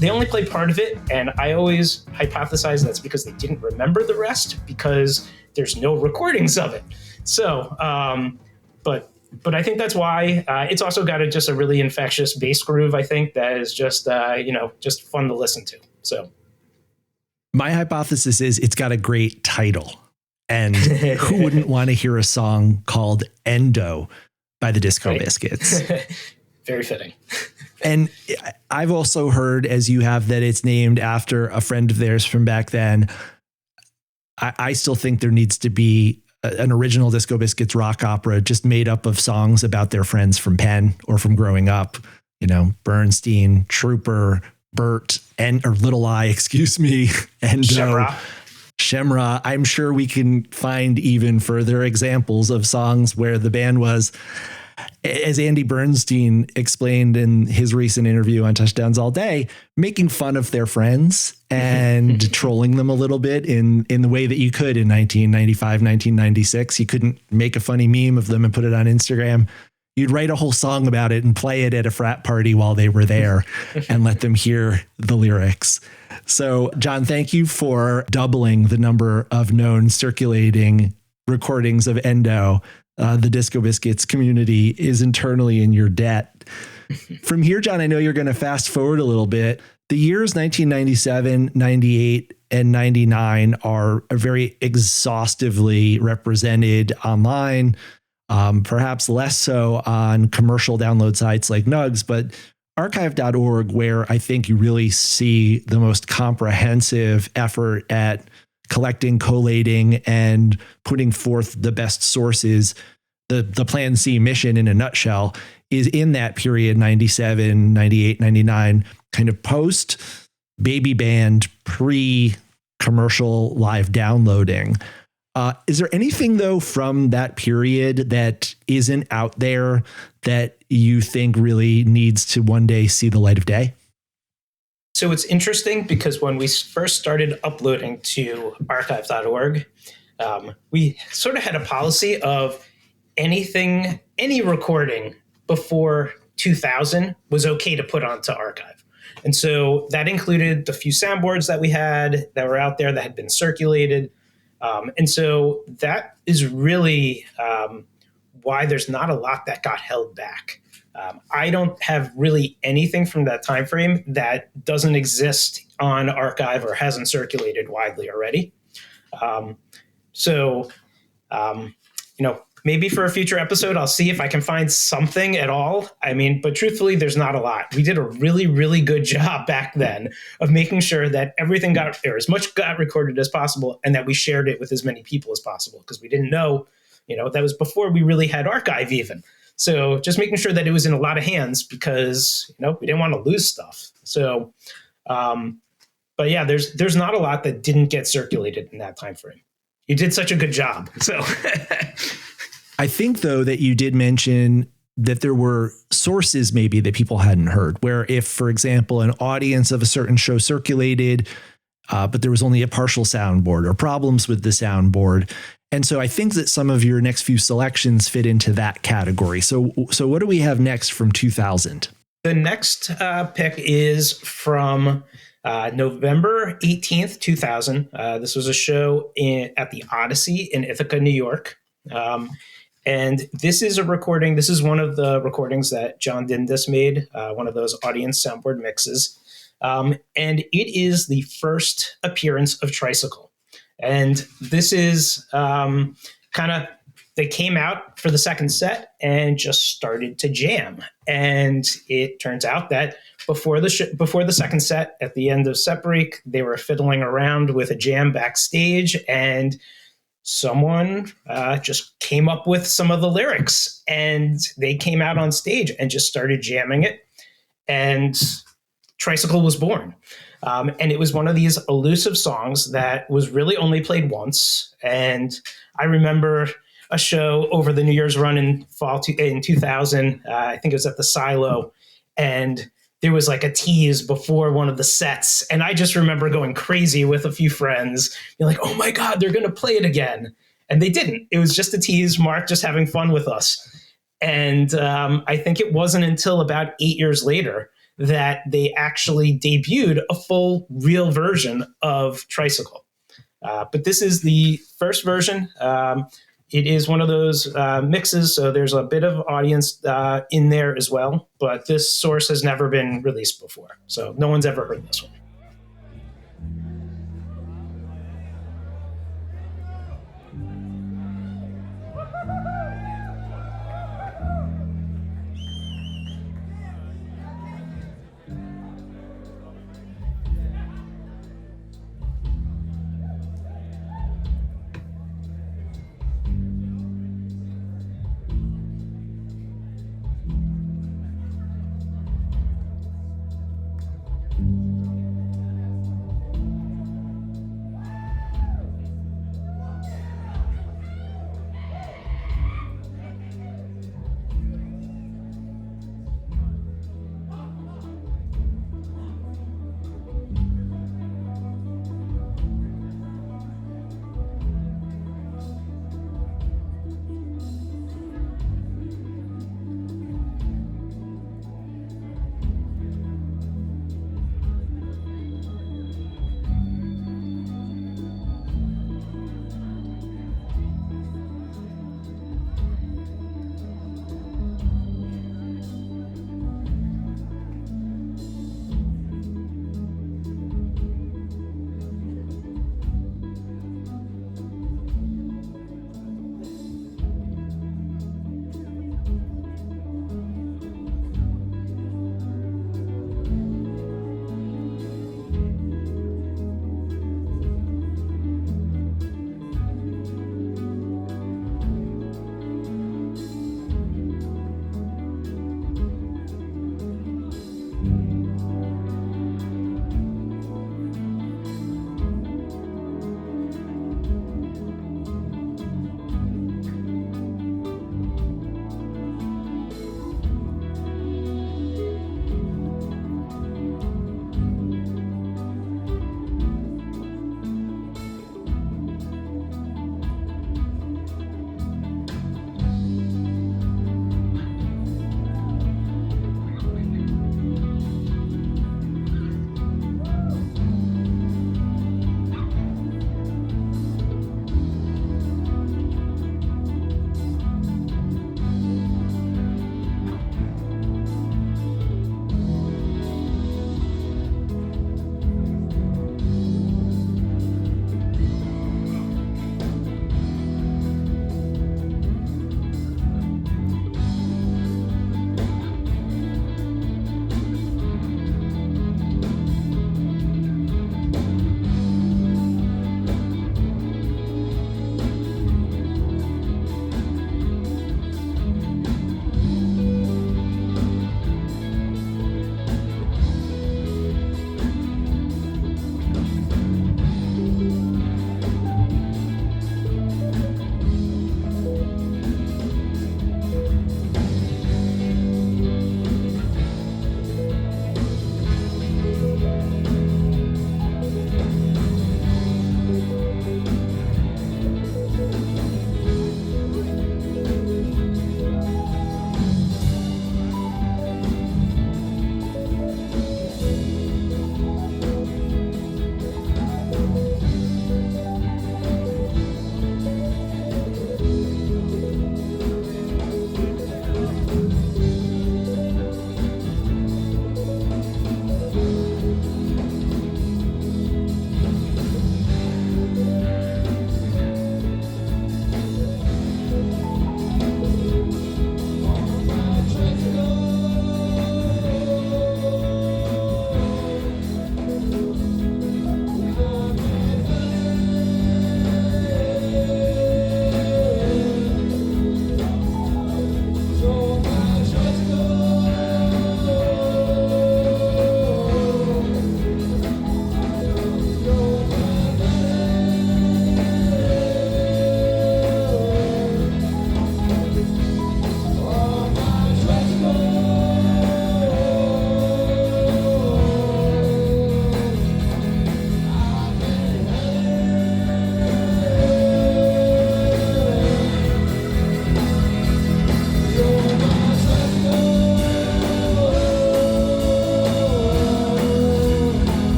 They only play part of it, and I always hypothesize that's because they didn't remember the rest because there's no recordings of it. So, but I think that's why. It's also got just a really infectious bass groove, I think, that is just fun to listen to. So my hypothesis is it's got a great title, and who wouldn't want to hear a song called Endo by the Disco Biscuits? Very fitting. And I've also heard, as you have, that it's named after a friend of theirs from back then. I still think there needs to be an original Disco Biscuits rock opera just made up of songs about their friends from Penn or from growing up. Bernstein, Trooper, Bert, or Little Eye, excuse me, and Shemra. I'm sure we can find even further examples of songs where the band was, as Andy Bernstein explained in his recent interview on Touchdowns All Day, making fun of their friends and trolling them a little bit in the way that you could in 1995, 1996. You couldn't make a funny meme of them and put it on Instagram. You'd write a whole song about it and play it at a frat party while they were there and let them hear the lyrics. So, Jon, thank you for doubling the number of known circulating recordings of Endo the Disco Biscuits community is internally in your debt. From here, Jon, I know you're going to fast forward a little bit. The years 1997, 98, and 99 are very exhaustively represented online, perhaps less so on commercial download sites like Nugs, but archive.org, where I think you really see the most comprehensive effort at collecting, collating, and putting forth the best sources. The Plan C mission in a nutshell is in that period, 97, 98, 99, kind of post baby band, pre-commercial live downloading. Is there anything, though, from that period that isn't out there that you think really needs to one day see the light of day? So it's interesting because when we first started uploading to archive.org, we sort of had a policy of any recording before 2000 was okay to put onto archive. And so that included the few soundboards that we had that were out there that had been circulated. And so that is really why there's not a lot that got held back. I don't have really anything from that time frame that doesn't exist on archive or hasn't circulated widely already. Maybe for a future episode, I'll see if I can find something at all. I mean, but truthfully, there's not a lot. We did a really, really good job back then of making sure that everything got, or as much got recorded as possible, and that we shared it with as many people as possible, because we didn't know, that was before we really had archive even. So just making sure that it was in a lot of hands because, we didn't want to lose stuff. So, but yeah, there's not a lot that didn't get circulated in that time frame. You did such a good job. So I think, though, that you did mention that there were sources maybe that people hadn't heard, where if, for example, an audience of a certain show circulated, but there was only a partial soundboard or problems with the soundboard. And so I think that some of your next few selections fit into that category. So what do we have next from 2000? The next pick is from November 18th, 2000. This was a show at the Odyssey in Ithaca, New York. And this is a recording. This is one of the recordings that Jon Dindis made, one of those audience soundboard mixes. And it is the first appearance of Tricycle. And this is they came out for the second set and just started to jam. And it turns out that before the second set, at the end of set break, they were fiddling around with a jam backstage, and someone just came up with some of the lyrics, and they came out on stage and just started jamming it. And Tricycle was born. And it was one of these elusive songs that was really only played once. And I remember a show over the New Year's run in 2000. I think it was at the Silo. And there was like a tease before one of the sets. And I just remember going crazy with a few friends. You're like, oh my God, they're going to play it again. And they didn't. It was just a tease, Mark just having fun with us. And I think it wasn't until about 8 years later that they actually debuted a full real version of Tricycle. But this is the first version. It is one of those mixes, so there's a bit of audience in there as well. But this source has never been released before, so no one's ever heard this one.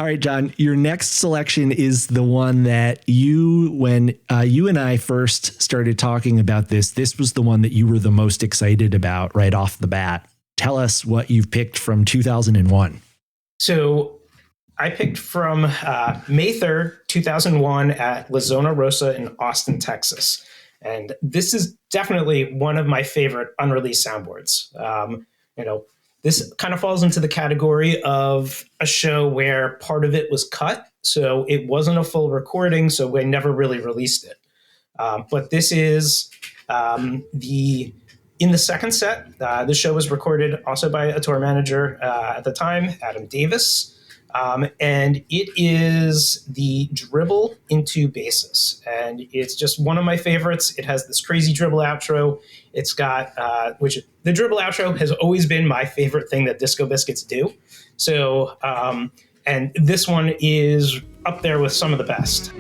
All right, Jon, your next selection is the one that when you and I first started talking about this was the one that you were the most excited about right off the bat. Tell us what you've picked from 2001. So I picked from May 3rd, 2001 at La Zona Rosa in Austin, Texas. And this is definitely one of my favorite unreleased soundboards. This kind of falls into the category of a show where part of it was cut. So it wasn't a full recording, so we never really released it. But this is in the second set. This show was recorded also by a tour manager at the time, Adam Davis. And it is the dribble into basis. And it's just one of my favorites. It has this crazy dribble outro. It's got, which the dribble outro has always been my favorite thing that Disco Biscuits do. So, and this one is up there with some of the best.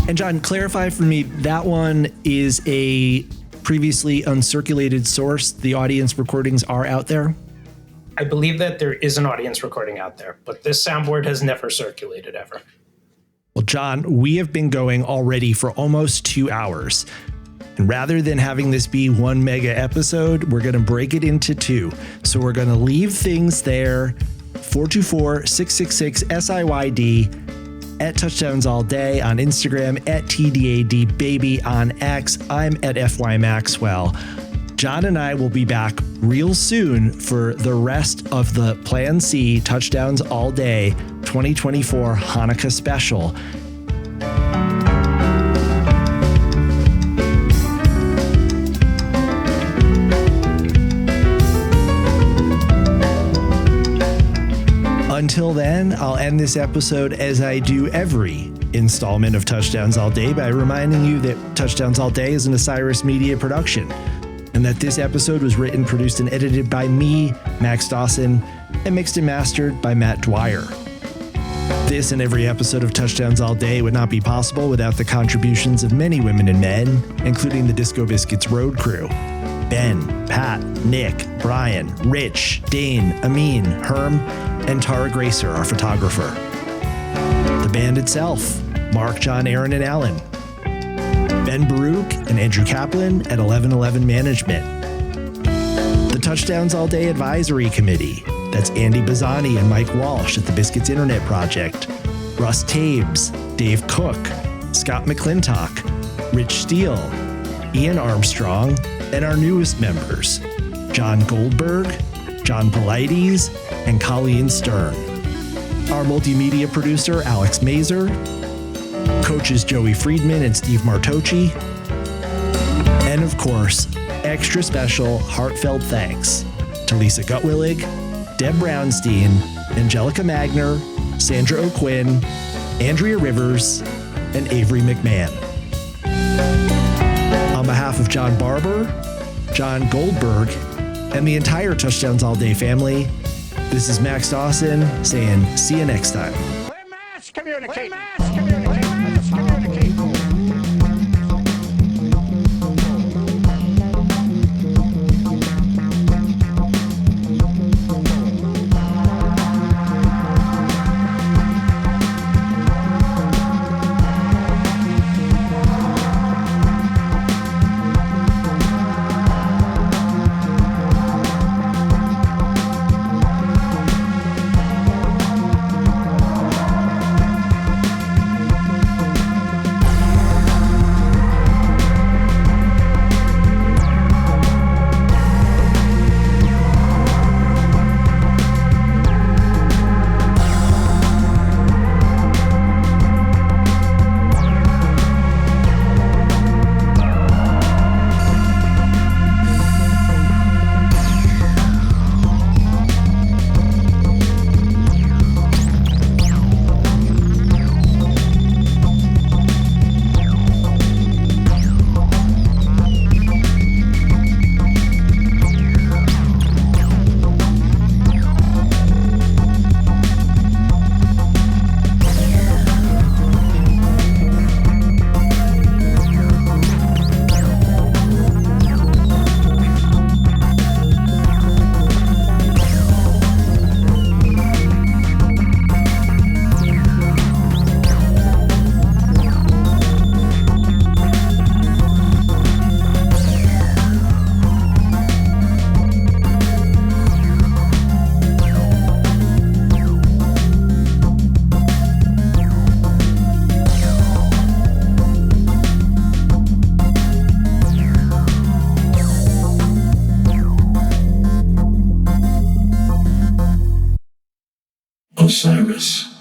And John, clarify for me, that one is a previously uncirculated source. The audience recordings are out there? I believe that there is an audience recording out there, but this soundboard has never circulated ever. Well, John, we have been going already for almost 2 hours. And rather than having this be one mega episode, we're going to break it into two. So we're going to leave things there. 424-666-SIYD at Touchdowns All Day on Instagram, at TDAD Baby on X. I'm at FY Maxwell. John and I will be back real soon for the rest of the Plan C Touchdowns All Day 2024 Hanukkah special. Until then, I'll end this episode as I do every installment of Touchdowns All Day by reminding you that Touchdowns All Day is an Osiris Media production, and that this episode was written, produced, and edited by me, Max Dawson, and mixed and mastered by Matt Dwyer. This and every episode of Touchdowns All Day would not be possible without the contributions of many women and men, including the Disco Biscuits road crew. Ben, Pat, Nick, Brian, Rich, Dane, Amin, Herm, and Tara Gracer, our photographer. The band itself, Mark, John, Aaron, and Alan. Ben Baruch and Andrew Kaplan at 1111 Management. The Touchdowns All Day Advisory Committee, that's Andy Bazzani and Mike Walsh at the Biscuits Internet Project. Russ Tabes, Dave Cook, Scott McClintock, Rich Steele, Ian Armstrong, and our newest members, Jon Goldberg, John Polides, and Colleen Stern. Our multimedia producer, Alex Mazer. Coaches Joey Friedman and Steve Martocci. And of course, extra special heartfelt thanks to Lisa Gutwillig, Deb Brownstein, Angelica Magner, Sandra O'Quinn, Andrea Rivers, and Avery McMahon. On behalf of John Barber, Jon Goldberg, and the entire Touchdowns All Day family, this is Max Dawson saying see you next time. We're mass communicating. Mass communicating. Mass communicating. Osiris.